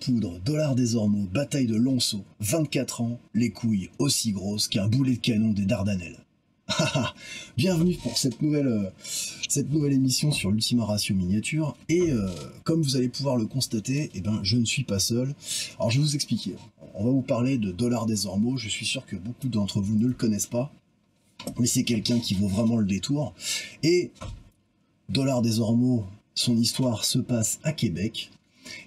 poudre, dollars des Ormeaux, bataille de Lonceau, 24 ans, les couilles aussi grosses qu'un boulet de canon des Dardanelles. Bienvenue pour cette nouvelle émission sur l'Ultima Ratio miniature, et comme vous allez pouvoir le constater, eh ben, je ne suis pas seul. Alors je vais vous expliquer, on va vous parler de Dollars des Ormeaux, je suis sûr que beaucoup d'entre vous ne le connaissent pas, mais c'est quelqu'un qui vaut vraiment le détour, et Dollars des Ormeaux, son histoire se passe à Québec,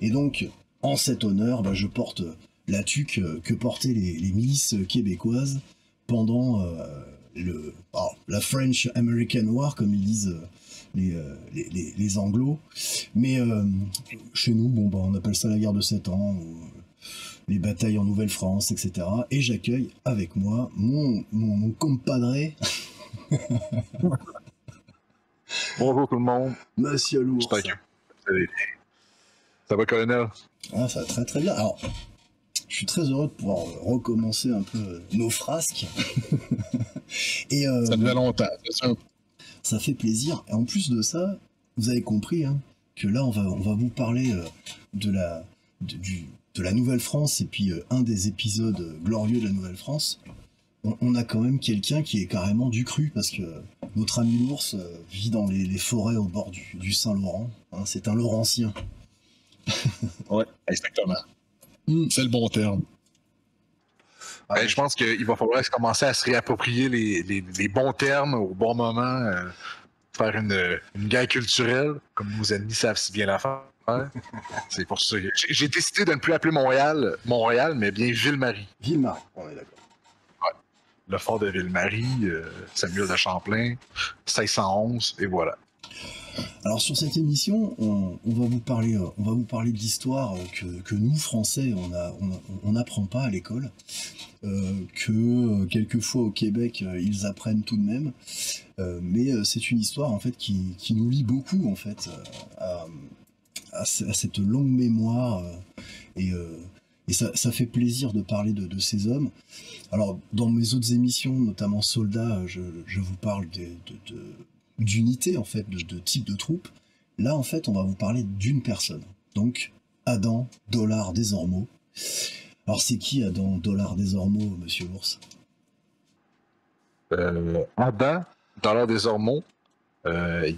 et donc en cet honneur, bah, je porte la tuque que portaient les milices québécoises pendant la French American War, comme ils disent les Anglos. Mais chez nous, bon, bah, on appelle ça la guerre de 7 ans, ou les batailles en Nouvelle-France, etc. Et j'accueille avec moi mon compadré. Bonjour tout le monde. Monsieur Lourdes. Ça va, colonel? Ah, ça va très très bien. Alors, je suis très heureux de pouvoir recommencer un peu nos frasques. Et, ça fait longtemps, c'est sûr. Ça fait plaisir. Et en plus de ça, vous avez compris hein, que là, on va vous parler de la Nouvelle-France, et puis un des épisodes glorieux de la Nouvelle-France. On a quand même quelqu'un qui est carrément du cru, parce que notre ami l'ours vit dans les forêts au bord du Saint-Laurent. Hein, c'est un Laurentien. Ouais, exactement. C'est le bon terme. Ben, je pense qu'il va falloir commencer à se réapproprier les bons termes au bon moment, faire une guerre culturelle, comme nos ennemis savent si bien la faire. C'est pour ça que j'ai décidé de ne plus appeler Montréal, mais bien Ville-Marie. Ville-Marie, on est d'accord. Ouais. Le fort de Ville-Marie, Samuel de Champlain, 1611, et voilà. Alors sur cette émission, on va vous parler de l'histoire que nous Français on n'apprend pas à l'école, que quelquefois au Québec ils apprennent tout de même, mais c'est une histoire en fait qui nous lie beaucoup en fait à cette longue mémoire, et ça fait plaisir de parler de ces hommes. Alors dans mes autres émissions, notamment Soldats, je vous parle d'unités en fait, de type de troupes. Là en fait on va vous parler d'une personne, donc Adam Dollars des Ormeaux. Alors c'est qui Adam Dollars des Ormeaux, monsieur l'ours? Adam Dollars des Ormeaux, il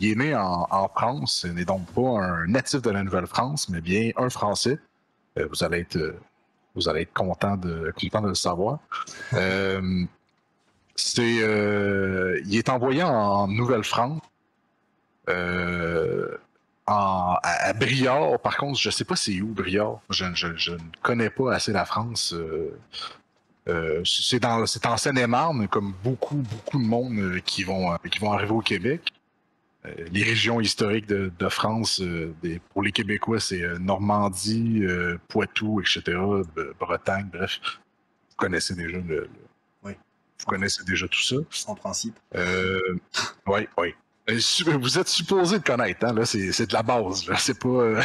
est né en France, il n'est donc pas un natif de la Nouvelle-France, mais bien un Français. Vous allez être content de le savoir. Il est envoyé en Nouvelle-France, à Briard. Par contre, je ne sais pas c'est où Briard. Je ne connais pas assez la France. C'est en Seine-et-Marne, comme beaucoup de monde qui vont arriver au Québec. Les régions historiques de France, pour les Québécois, c'est Normandie, Poitou, etc., Bretagne, bref. Vous connaissez déjà Oui. Vous connaissez déjà tout ça. En principe. Oui. Vous êtes supposé de connaître, hein, là, c'est de la base, là, c'est pas...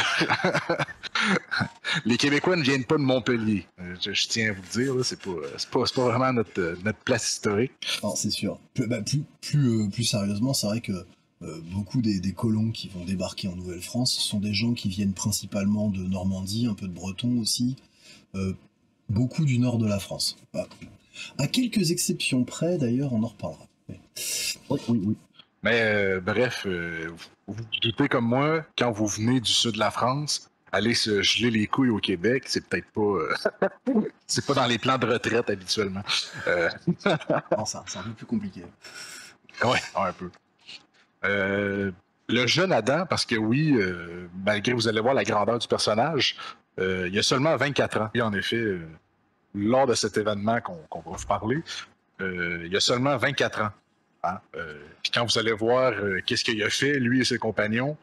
Les Québécois ne viennent pas de Montpellier, je tiens à vous le dire, là, c'est pas vraiment notre place historique. Non, c'est sûr. Plus sérieusement, c'est vrai que beaucoup des colons qui vont débarquer en Nouvelle-France sont des gens qui viennent principalement de Normandie, un peu de Breton aussi, beaucoup du nord de la France. Bah, à quelques exceptions près, d'ailleurs, on en reparlera. Mais... Oui. Mais bref, vous vous doutez comme moi, quand vous venez du sud de la France, aller se geler les couilles au Québec, c'est peut-être pas... c'est pas dans les plans de retraite habituellement. Non, c'est un peu plus compliqué. Ouais, un peu. Le jeune Adam, parce que oui, malgré vous allez voir la grandeur du personnage, il a seulement 24 ans. Et en effet, lors de cet événement qu'on va vous parler, il a seulement 24 ans. Hein? Puis quand vous allez voir qu'est-ce qu'il a fait, lui et ses compagnons,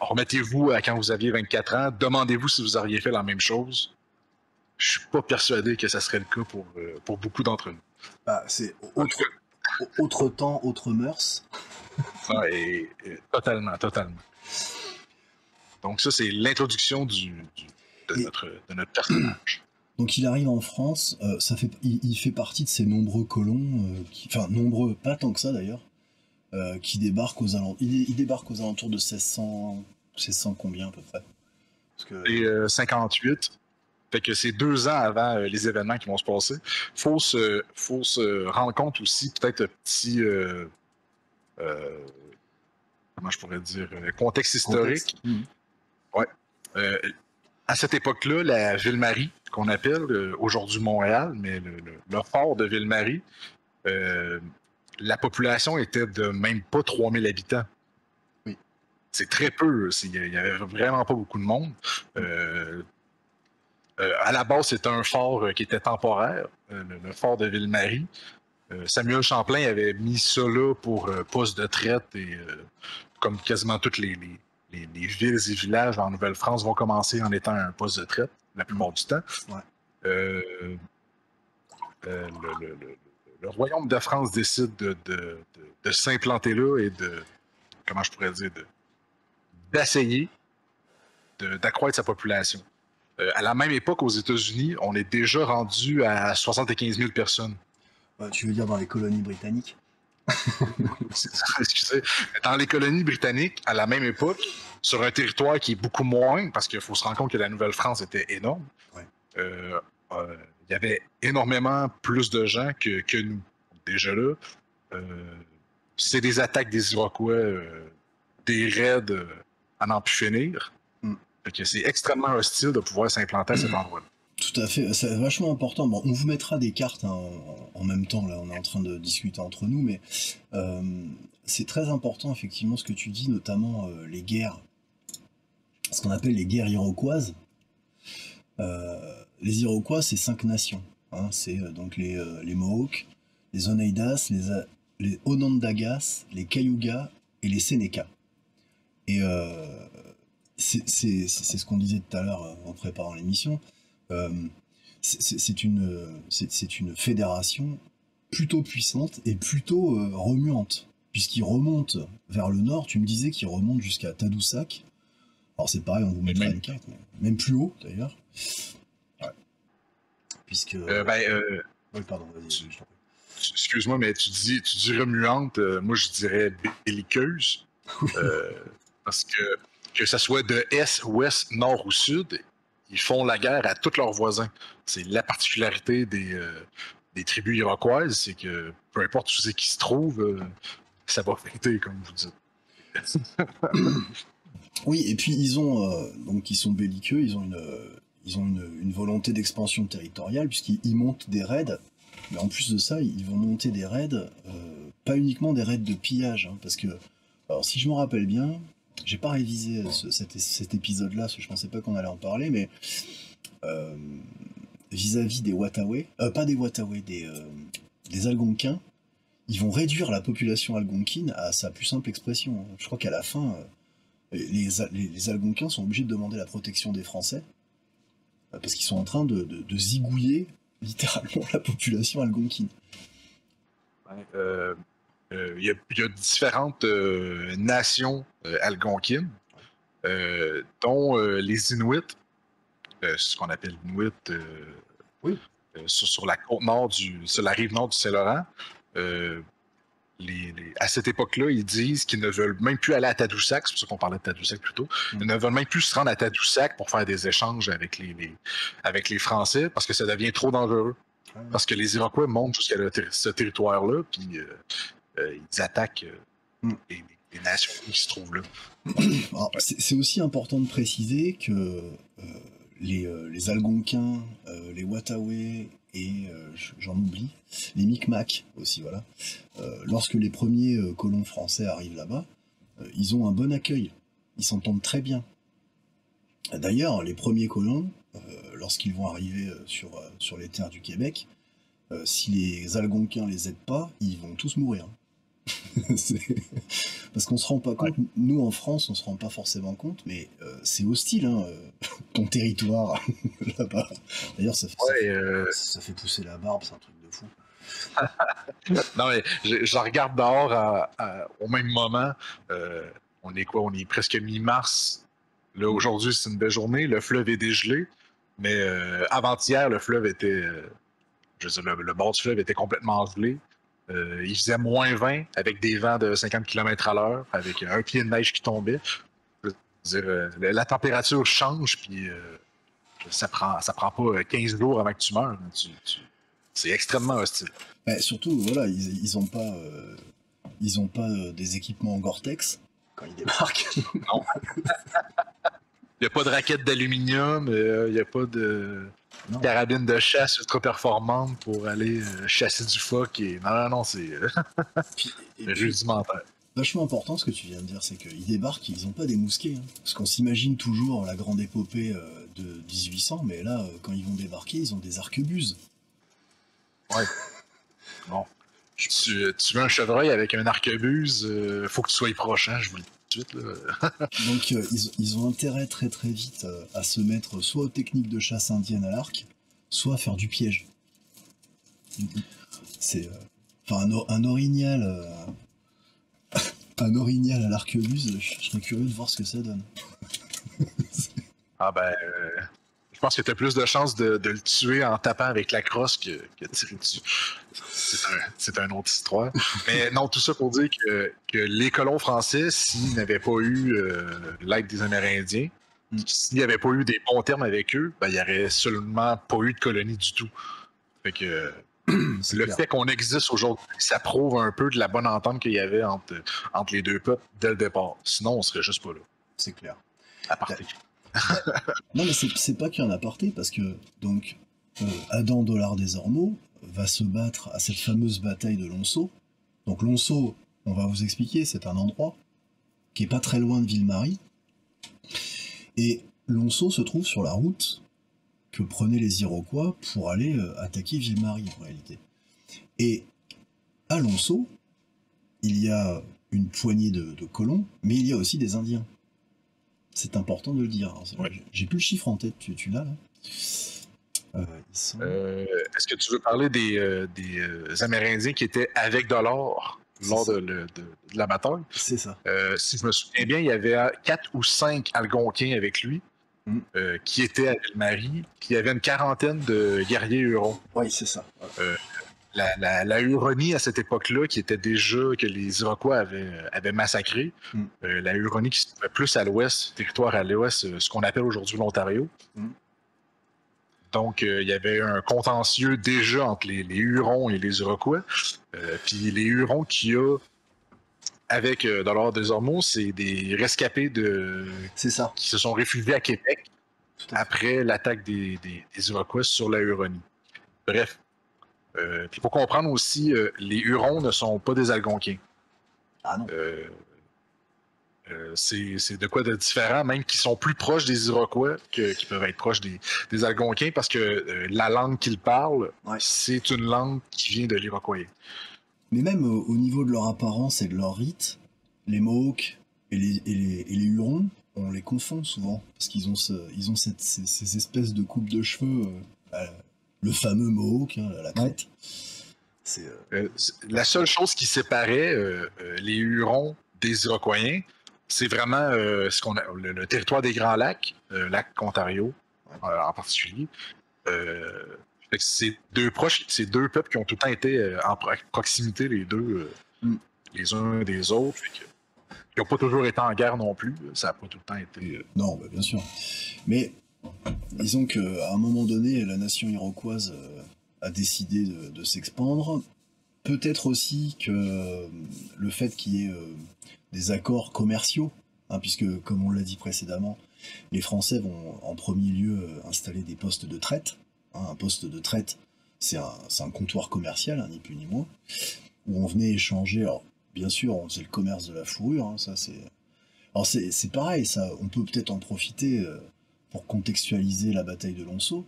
remettez-vous à quand vous aviez 24 ans, demandez-vous si vous auriez fait la même chose. Je suis pas persuadé que ça serait le cas pour beaucoup d'entre nous. Bah, c'est autre temps, autre mœurs. Ah, et totalement. Donc ça, c'est l'introduction de notre personnage. Donc il arrive en France, il fait partie de ces nombreux colons, nombreux, pas tant que ça d'ailleurs, qui débarquent aux alentours. Il débarque aux alentours de 1600 combien à peu près? Et 58. Fait que c'est 2 ans avant les événements qui vont se passer. Faut se rendre compte aussi, peut-être un petit, comment je pourrais dire, contexte historique. Ouais. À cette époque-là, la Ville-Marie, qu'on appelle aujourd'hui Montréal, mais le fort de Ville-Marie, la population était de même pas 3000 habitants. Oui. C'est très peu. Il n'y avait vraiment pas beaucoup de monde. À la base, c'était un fort qui était temporaire, le fort de Ville-Marie. Samuel Champlain avait mis ça là pour poste de traite et comme quasiment toutes les villes et villages en Nouvelle-France vont commencer en étant un poste de traite la plupart du temps. Ouais. Le royaume de France décide de s'implanter là et de, comment je pourrais dire, d'essayer d'accroître sa population. À la même époque, aux États-Unis, on est déjà rendu à 75 000 personnes. Tu veux dire dans les colonies britanniques? Excusez. Dans les colonies britanniques, à la même époque, sur un territoire qui est beaucoup moins, parce qu'il faut se rendre compte que la Nouvelle-France était énorme, il y avait énormément plus de gens que nous. Déjà là, c'est des attaques des Iroquois, des raids à n'en plus finir. Fait que c'est extrêmement hostile de pouvoir s'implanter à cet endroit-là. Tout à fait, c'est vachement important. Bon, on vous mettra des cartes hein, en même temps, là on est en train de discuter entre nous, mais c'est très important effectivement ce que tu dis, notamment les guerres, ce qu'on appelle les guerres iroquoises. Les Iroquois, c'est 5 nations. Hein, c'est donc les Mohawks, les Oneidas, les Onondagas, les Cayugas et les Sénéca. Et c'est ce qu'on disait tout à l'heure en préparant l'émission. C'est une fédération plutôt puissante et plutôt remuante, puisqu'ils remontent vers le nord. Tu me disais qu'ils remontent jusqu'à Tadoussac. Alors c'est pareil, on vous mettra une carte, mais même plus haut d'ailleurs. Ouais. Puisque. Oui, pardon, vas-y. Excuse-moi, mais tu dis remuante, moi je dirais belliqueuse. Parce que ça soit de est, ouest, nord ou sud, ils font la guerre à tous leurs voisins. C'est la particularité des tribus iroquoises, c'est que peu importe où c'est qu'ils se trouvent, ça va fêter, comme vous dites. Oui, et puis ils sont belliqueux, ils ont une volonté d'expansion territoriale, puisqu'ils montent des raids, mais en plus de ça, ils vont monter des raids, pas uniquement des raids de pillage, hein, parce que, alors si je me rappelle bien, j'ai pas révisé cet épisode-là, parce que je pensais pas qu'on allait en parler, mais vis-à-vis des Watawé, pas des Watawé, des Algonquins, ils vont réduire la population algonquine à sa plus simple expression. Je crois qu'à la fin, les Algonquins sont obligés de demander la protection des Français, parce qu'ils sont en train de zigouiller littéralement la population algonquine. Il y a différentes nations algonquines, dont les Inuits, ce qu'on appelle Inuit, sur la côte nord, sur la rive nord du Saint-Laurent. À cette époque-là, ils disent qu'ils ne veulent même plus aller à Tadoussac, c'est pour ça qu'on parlait de Tadoussac plus tôt, ils ne veulent même plus se rendre à Tadoussac pour faire des échanges avec les Français, parce que ça devient trop dangereux. Parce que les Iroquois montent jusqu'à ce territoire-là, puis ils attaquent les nations qui se trouvent là. C'est aussi important de préciser que les Algonquins, les Watawé et j'en oublie, les Micmacs aussi, voilà. Lorsque les premiers colons français arrivent là-bas, ils ont un bon accueil, ils s'entendent très bien. D'ailleurs, les premiers colons, lorsqu'ils vont arriver sur les terres du Québec, si les Algonquins les aident pas, ils vont tous mourir. Parce qu'on se rend pas compte, nous en France on se rend pas forcément compte, mais c'est hostile hein, ton territoire là-bas. D'ailleurs ça fait pousser la barbe, c'est un truc de fou. Non mais je regarde dehors au même moment, on est presque mi-mars. Là aujourd'hui c'est une belle journée, le fleuve est dégelé, mais avant-hier le fleuve était, le bord du fleuve était complètement gelé. Il faisait moins 20 avec des vents de 50 km/h, avec un pied de neige qui tombait. Je veux dire, la température change, puis ça prend pas 15 jours avant que tu meurs. C'est extrêmement hostile. Bah, surtout, voilà, ils ont pas des équipements en Gore-Tex quand ils débarquent. Non. Il n'y a pas de raquette d'aluminium, il n'y a pas de carabine de chasse ultra performante pour aller chasser du phoque. Non, c'est rudimentaire. Vachement important ce que tu viens de dire, c'est qu'ils débarquent, ils n'ont pas des mousquets. Hein. Parce qu'on s'imagine toujours la grande épopée de 1800, mais là, quand ils vont débarquer, ils ont des arquebuses. Ouais. Bon. Tu veux un chevreuil avec un arquebuse, faut que tu sois proche, hein, je vous le dis tout de suite. Là. Donc ils ont intérêt très très vite à se mettre soit aux techniques de chasse indienne à l'arc, soit à faire du piège. C'est un orignal. Un orignal à l'arquebuse, je serais curieux de voir ce que ça donne. Ah ben, je pense que tu as plus de chances de le tuer en tapant avec la crosse que de tirer dessus. C'est une autre histoire. Mais non, tout ça pour dire que les colons français, s'ils n'avaient pas eu l'aide des Amérindiens, s'il n'y avait pas eu des bons termes avec eux, ben, il n'y aurait seulement pas eu de colonie du tout. Fait que le fait qu'on existe aujourd'hui, ça prouve un peu de la bonne entente qu'il y avait entre les deux peuples dès le départ. Sinon, on serait juste pas là. C'est clair. Aparté. Non, mais c'est pas qu'il y en a aparté, parce que donc Adam Dollard des Ormeaux va se battre à cette fameuse bataille de Lonceau. Donc Lonceau, on va vous expliquer, c'est un endroit qui est pas très loin de Ville-Marie. Et Lonceau se trouve sur la route que prenaient les Iroquois pour aller attaquer Ville-Marie, en réalité. Et à Lonceau, il y a une poignée de colons, mais il y a aussi des Indiens. C'est important de le dire. Ouais. J'ai plus le chiffre en tête, tu l'as là Est-ce que tu veux parler des Amérindiens qui étaient avec Dollard lors de la bataille? C'est ça. Si je me souviens bien, il y avait 4 ou 5 Algonquins avec lui. Qui était à Ville-Marie, puis il y avait une quarantaine de guerriers hurons. Oui, c'est ça. La Huronie à cette époque-là, qui était déjà que les Iroquois avaient massacré, la Huronie qui se trouvait plus à l'ouest, territoire à l'ouest, ce qu'on appelle aujourd'hui l'Ontario. Donc, il y avait un contentieux déjà entre les Hurons et les Iroquois. Puis les Hurons qu'il y a avec Dollard des Ormeaux, c'est des rescapés c'est ça. Qui se sont réfugiés à Québec après l'attaque des Iroquois sur la Huronie. Bref. Puis pour comprendre aussi, les Hurons ne sont pas des Algonquins. Ah non. C'est de quoi de différent, même qu'ils sont plus proches des Iroquois qui peuvent être proches des Algonquins, parce que la langue qu'ils parlent, c'est une langue qui vient de l'Iroquois. Mais même au niveau de leur apparence et de leur rite, les Mohawks et les Hurons, on les confond souvent, parce qu'ils ont ces espèces de coupes de cheveux, le fameux Mohawk, hein, la crête. La seule chose qui séparait les Hurons des Iroquois, c'est vraiment le territoire des Grands Lacs, lac Ontario en particulier. C'est deux peuples qui ont tout le temps été en proximité, les deux, les uns des autres. Ils n'ont pas toujours été en guerre non plus. Ça n'a pas tout le temps été. Non, bah, bien sûr. Mais disons qu'à un moment donné, la nation iroquoise a décidé de s'expandre. Peut-être aussi que le fait qu'il y ait des accords commerciaux, hein, puisque, comme on l'a dit précédemment, les Français vont en premier lieu installer des postes de traite. Un poste de traite, c'est un comptoir commercial, hein, ni plus ni moins, où on venait échanger. Alors, bien sûr, c'est le commerce de la fourrure. Hein, ça, c'est. Alors, c'est pareil, ça. On peut peut-être en profiter pour contextualiser la bataille de Lonceau.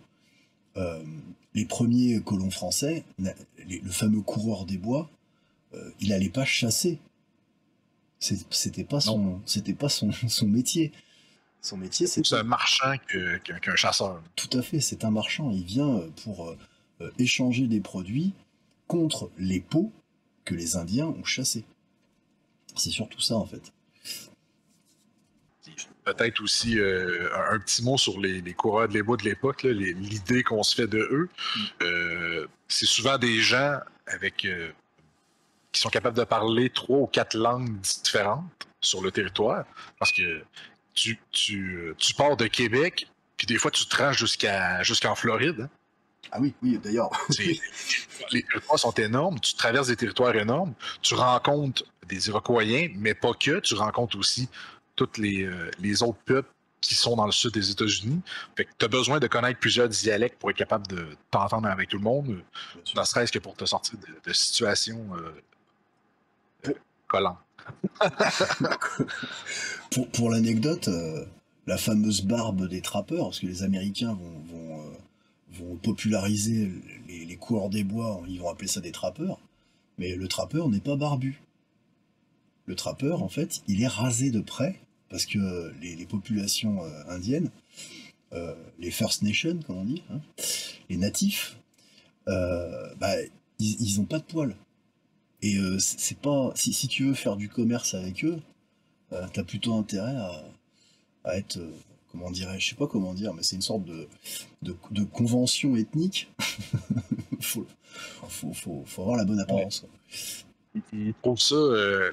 Les premiers colons français, le fameux coureur des bois, il n'allait pas chasser. C'était pas son métier. Son métier, c'est plus un marchand qu'un chasseur. Tout à fait, c'est un marchand. Il vient pour échanger des produits contre les peaux que les Indiens ont chassés. C'est surtout ça, en fait. Peut-être aussi un petit mot sur les coureurs de bois de l'époque, l'idée qu'on se fait de eux. C'est souvent des gens qui sont capables de parler 3 ou 4 langues différentes sur le territoire, parce que tu pars de Québec, puis des fois, tu te rends jusqu'en Floride. Hein. Ah oui, oui, d'ailleurs. Les territoires sont énormes, tu traverses des territoires énormes, tu rencontres des Iroquois, mais pas que, tu rencontres aussi tous les autres peuples qui sont dans le sud des États-Unis. Fait que tu as besoin de connaître plusieurs dialectes pour être capable de t'entendre avec tout le monde, ne serait-ce que pour te sortir de situations collantes. Pour l'anecdote, la fameuse barbe des trappeurs, parce que les Américains vont populariser les coureurs des bois, ils vont appeler ça des trappeurs, mais le trappeur n'est pas barbu. Le trappeur, en fait, il est rasé de près, parce que les populations indiennes, les First Nations, comme on dit, hein, les natifs, ils n'ont pas de poils. Et c'est pas si tu veux faire du commerce avec eux, t'as plutôt intérêt à être, comment dirais-je, sais pas comment dire, mais c'est une sorte de convention ethnique. faut avoir la bonne apparence. Ouais. Ils trouvent ça,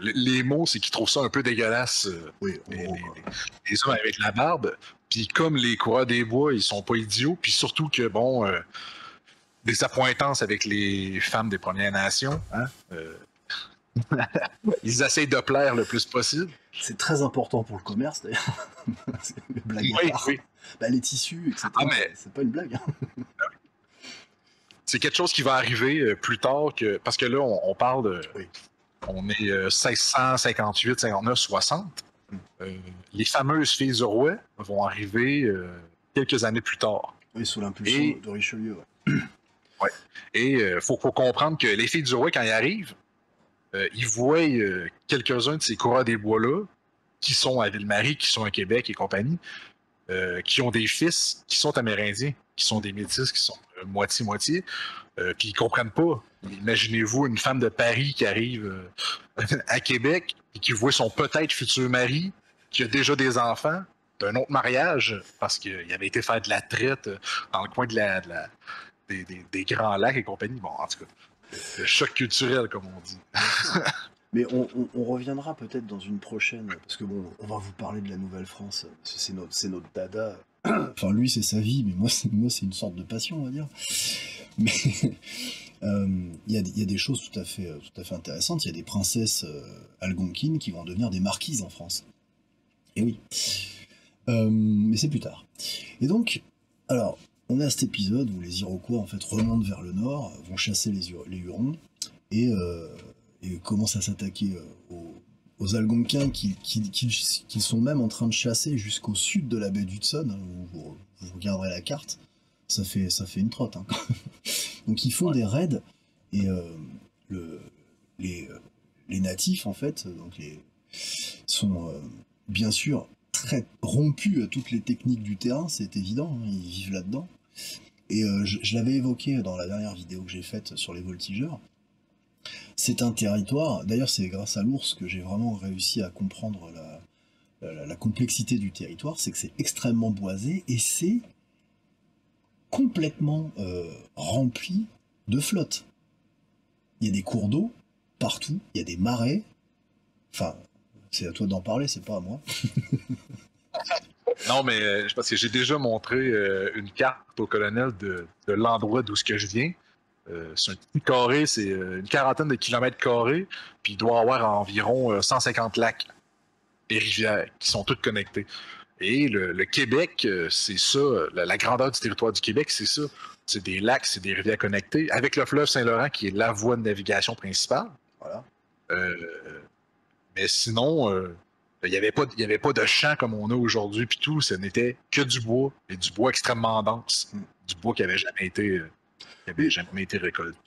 les mots, c'est qu'ils trouvent ça un peu dégueulasse, oui, les hommes avec la barbe. Puis comme les coureurs des bois, ils sont pas idiots, puis surtout que, bon, des appointances avec les femmes des Premières Nations, hein, ils essayent de plaire le plus possible. C'est très important pour le commerce, d'ailleurs. Blague oui, oui. Les tissus, etc. Ah, mais... C'est pas une blague. Hein. C'est quelque chose qui va arriver plus tard, parce que là, on parle de... Oui. On est 1658, 59, 60. Les fameuses filles du roi vont arriver quelques années plus tard. Oui, sous l'impulsion de Richelieu. Ouais. Ouais. Et il faut comprendre que les filles du roi, quand ils arrivent, ils voient quelques-uns de ces coureurs des bois-là, qui sont à Ville-Marie, qui sont à Québec et compagnie, qui ont des fils qui sont amérindiens, qui sont des métis, qui sont moitié-moitié, puis ils comprennent pas. Imaginez-vous une femme de Paris qui arrive à Québec et qui voit son peut-être futur mari, qui a déjà des enfants, d'un autre mariage, parce qu'il avait été faire de la traite dans le coin des Grands Lacs et compagnie. Bon, en tout cas, le choc culturel, comme on dit. Mais on reviendra peut-être dans une prochaine, parce que bon, on va vous parler de la Nouvelle-France, c'est notre dada. Enfin, lui, c'est sa vie, mais moi, c'est une sorte de passion, on va dire. Mais il y a des choses tout à fait intéressantes. Il y a des princesses algonquines qui vont devenir des marquises en France. Et oui. Mais c'est plus tard. Et donc, alors, on est à cet épisode où les Iroquois, en fait, remontent vers le nord, vont chasser les Hurons, et commencent à s'attaquer aux Algonquins qui sont même en train de chasser jusqu'au sud de la baie d'Hudson, hein, où vous regarderez la carte, ça fait une trotte. Hein. Donc ils font des raids, et les natifs, en fait, donc sont bien sûr très rompus à toutes les techniques du terrain, c'est évident, hein, ils vivent là-dedans. Et je l'avais évoqué dans la dernière vidéo que j'ai faite sur les voltigeurs. C'est un territoire, d'ailleurs c'est grâce à l'ours que j'ai vraiment réussi à comprendre la complexité du territoire, c'est que c'est extrêmement boisé et c'est complètement rempli de flotte. Il y a des cours d'eau partout, il y a des marais, enfin c'est à toi d'en parler, c'est pas à moi. Non, mais parce que j'ai déjà montré une carte au colonel de l'endroit d'où je viens. C'est un petit carré, c'est une quarantaine de kilomètres carrés, puis il doit y avoir environ 150 lacs et rivières qui sont toutes connectées. Et le Québec, c'est ça, la grandeur du territoire du Québec, c'est ça. C'est des lacs, c'est des rivières connectées, avec le fleuve Saint-Laurent qui est la voie de navigation principale. Voilà. Mais sinon, il n'y avait pas de champs comme on a aujourd'hui, puis tout, ce n'était que du bois, et du bois extrêmement dense, du bois qui n'avait jamais été récolté.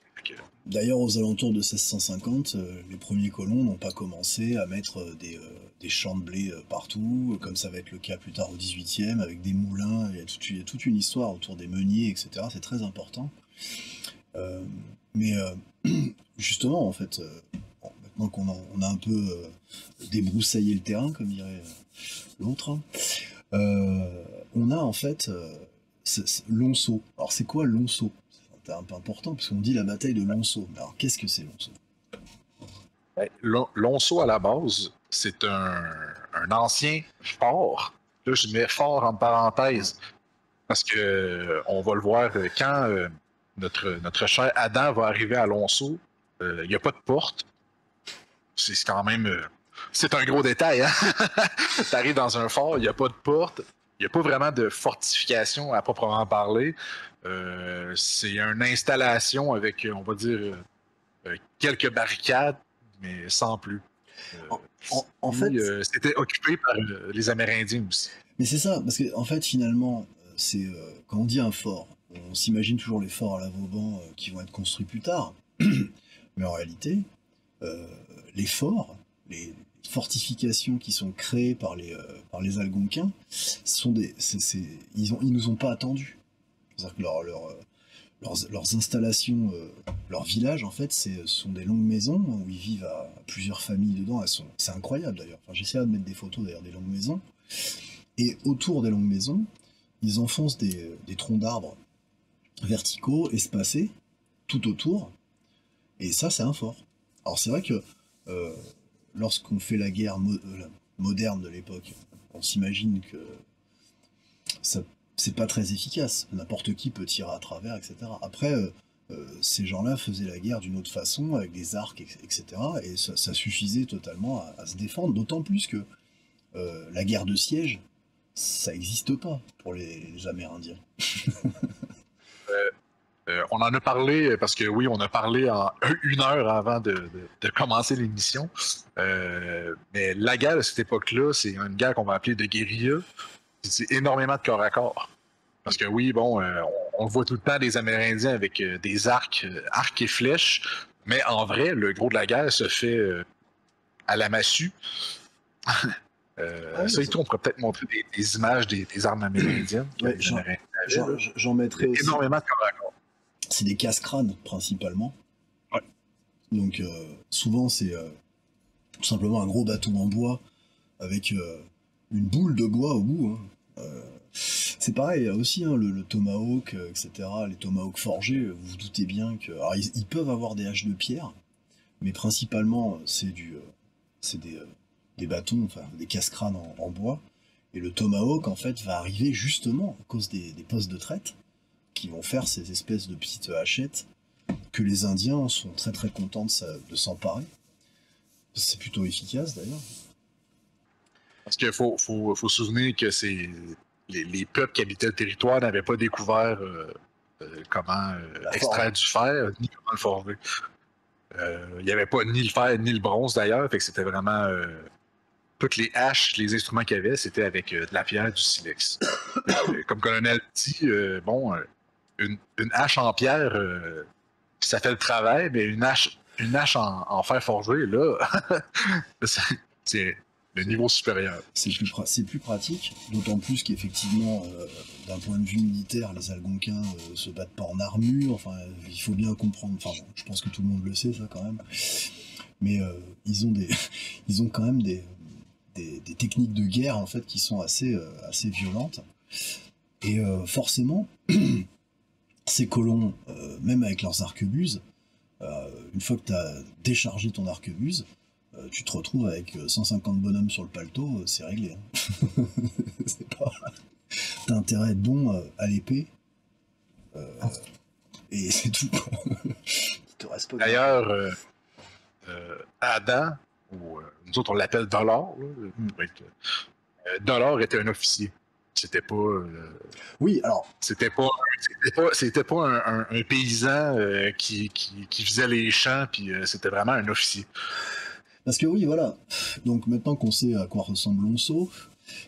D'ailleurs, aux alentours de 1650, les premiers colons n'ont pas commencé à mettre des champs de blé partout, comme ça va être le cas plus tard au 18e, avec des moulins, il y a toute une histoire autour des meuniers, etc. C'est très important. Mais justement, en fait, maintenant qu'on a un peu débroussaillé le terrain, comme dirait l'autre, on a en fait Lonceau. Alors c'est quoi Lonceau ? C'est un peu important, parce qu'on dit la bataille de Lonceau. Alors qu'est-ce que c'est Lonceau ? Lonceau, à la base, c'est un ancien fort Là, je mets fort en parenthèse, parce que on va le voir quand notre cher Adam va arriver à Alonso, il n'y a pas de porte. C'est quand même... c'est un gros détail, hein? Tu arrives dans un fort, il n'y a pas de porte, il n'y a pas vraiment de fortification à proprement parler. C'est une installation avec, on va dire, quelques barricades, mais sans plus. En fait, c'était occupé par les Amérindiens aussi. mais c'est ça, parce que en fait, finalement, c'est quand on dit un fort, on s'imagine toujours les forts à la Vauban qui vont être construits plus tard. Mais en réalité, les forts, les fortifications qui sont créées par les Algonquins, ils nous ont pas attendus. C'est-à-dire que leurs installations, leurs villages, en fait, sont des longues maisons où ils vivent à plusieurs familles dedans. C'est incroyable d'ailleurs. Enfin, j'essaierai de mettre des photos d'ailleurs des longues maisons. Et autour des longues maisons, ils enfoncent des troncs d'arbres verticaux, espacés, tout autour. Et ça, c'est un fort. Alors c'est vrai que lorsqu'on fait la guerre moderne de l'époque, on s'imagine que c'est pas très efficace. N'importe qui peut tirer à travers, etc. Après, ces gens-là faisaient la guerre d'une autre façon, avec des arcs, etc. Et ça suffisait totalement à se défendre, d'autant plus que la guerre de siège, ça n'existe pas pour les Amérindiens. On en a parlé, parce que oui, on a parlé en 1 heure avant de commencer l'émission. Mais la guerre de cette époque-là, c'est une guerre qu'on va appeler de guérilla. C'est énormément de corps à corps. Parce que oui, bon, on voit tout le temps des Amérindiens avec des arcs et flèches, mais en vrai, le gros de la guerre se fait à la massue. Ça et tout, on pourrait peut-être montrer des images des armes amérindiennes. Ouais, j'en mettrai aussi. Énormément de corps à corps. C'est des casse-crânes, principalement. Ouais. Donc, souvent, c'est tout simplement un gros bâton en bois avec une boule de bois au bout. Hein. C'est pareil, il y a aussi hein, le tomahawk, etc. Les tomahawks forgés, vous vous doutez bien que... Alors, ils peuvent avoir des haches de pierre, mais principalement, c'est des bâtons, enfin des casse-crânes en bois. Et le tomahawk, en fait, va arriver justement à cause des postes de traite qui vont faire ces espèces de petites hachettes que les Indiens sont très très contents de s'emparer. C'est plutôt efficace d'ailleurs. Parce qu'il faut se souvenir que les peuples qui habitaient le territoire n'avaient pas découvert comment extraire du fer, ni comment le forger. Il n'y avait pas ni le fer ni le bronze d'ailleurs, fait que c'était vraiment toutes les haches, les instruments qu'il y avait, c'était avec de la pierre, du silex. Comme le colonel dit, une hache en pierre, ça fait le travail, mais une hache en fer forgé, là, c'est le niveau supérieur. C'est plus pratique, d'autant plus qu'effectivement, d'un point de vue militaire, les Algonquins se battent pas en armure, enfin, il faut bien comprendre, enfin, je pense que tout le monde le sait, ça, quand même. Mais ils ont quand même des techniques de guerre, en fait, qui sont assez violentes. Et forcément, ces colons, même avec leurs arquebuses, une fois que tu as déchargé ton arquebuse, tu te retrouves avec 150 bonhommes sur le paletot, c'est réglé. Hein. C'est pas... T'as intérêt à être bon à l'épée, et c'est tout. Il te reste pas. D'ailleurs, Adam, ou nous autres on l'appelle Dollar, Dollar était un officier. C'était pas. Oui, alors. C'était pas un paysan qui faisait les champs, puis c'était vraiment un officier. Parce que oui, voilà. Donc maintenant qu'on sait à quoi ressemble Lonceau,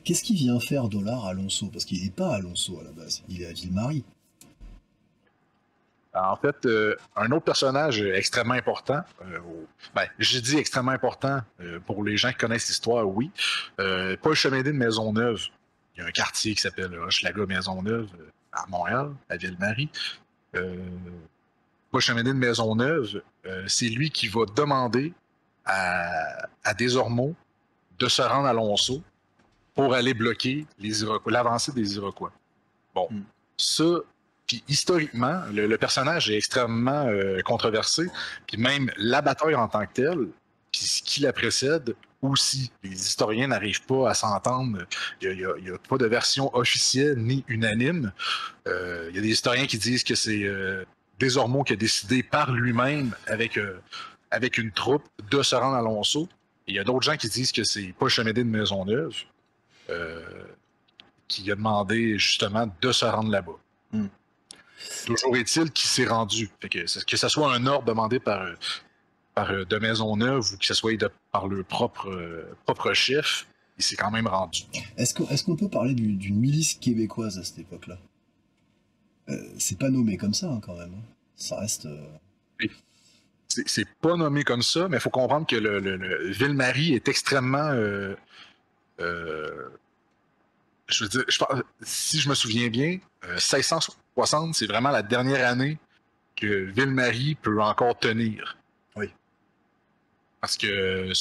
qu'est-ce qu'il vient faire Dollar à Lonceau? Parce qu'il n'est pas à Lonceau à la base, il est à Ville-Marie. En fait, un autre personnage extrêmement important, je dis extrêmement important pour les gens qui connaissent l'histoire, oui. Paul Chemédé de Maisonneuve. Il y a un quartier qui s'appelle Hochelaga Maisonneuve à Montréal, à Ville-Marie. Paul Chemédé de Maisonneuve, c'est lui qui va demander à Desormeaux de se rendre à Lonceau pour aller bloquer l'avancée des Iroquois. Bon, ça, puis historiquement, le personnage est extrêmement controversé, puis même la bataille en tant que telle, puis ce qui la précède, aussi. Les historiens n'arrivent pas à s'entendre. Il n'y a pas de version officielle ni unanime. Il y a des historiens qui disent que c'est Desormeaux qui a décidé par lui-même avec une troupe de se rendre à Lonceau. Et il y a d'autres gens qui disent que c'est Paul Chemédé de Maisonneuve qui a demandé justement de se rendre là-bas. Toujours est-il qu'il s'est rendu. Fait que ce soit un ordre demandé par de Maisonneuve ou que ce soit par le propre chef, il s'est quand même rendu. Est-ce qu'on peut parler d'une milice québécoise à cette époque-là? C'est pas nommé comme ça, hein, quand même. Ça reste... C'est pas nommé comme ça, mais il faut comprendre que le Ville-Marie est extrêmement... je veux dire, si je me souviens bien, 1660, c'est vraiment la dernière année que Ville-Marie peut encore tenir. Oui. Parce que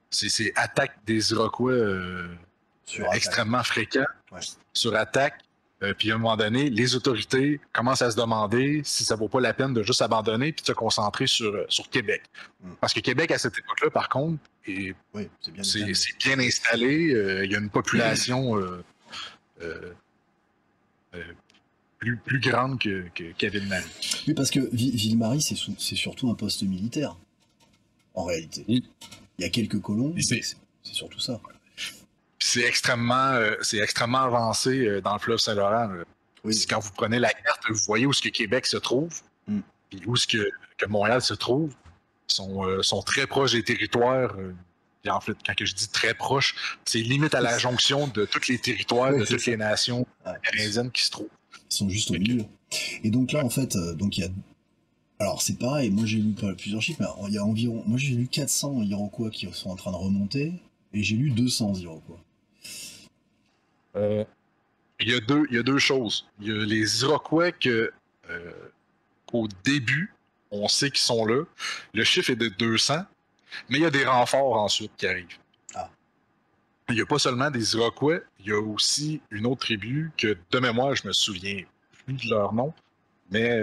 ces attaques des Iroquois extrêmement fréquents sur attaque. Puis à un moment donné, les autorités commencent à se demander si ça vaut pas la peine de juste abandonner puis de se concentrer sur Québec. Parce que Québec, à cette époque-là, par contre, c'est bien installé. Il y a une population plus grande qu'à Ville-Marie. Oui, parce que Ville-Marie, c'est surtout un poste militaire, en réalité. Il y a quelques colons, c'est surtout ça. C'est extrêmement avancé dans le fleuve Saint-Laurent. Quand vous prenez la carte, vous voyez où est-ce que Québec se trouve, puis où est-ce que Montréal se trouve. Ils sont très proches des territoires. Et en fait, quand je dis très proche, c'est limite à la jonction de tous les territoires, de toutes les nations amérindiennes qui se trouvent. Ils sont juste au milieu. Et donc là, en fait, il y a... Alors c'est pareil, moi j'ai lu plusieurs chiffres, mais il y a environ... Moi j'ai lu 400 Iroquois qui sont en train de remonter, et j'ai lu 200 Iroquois. Il y a deux choses. Il y a les Iroquois qu'au début, on sait qu'ils sont là. Le chiffre est de 200, mais il y a des renforts ensuite qui arrivent. Il n'y a pas seulement des Iroquois, il y a aussi une autre tribu que, de mémoire, je me souviens plus de leur nom, mais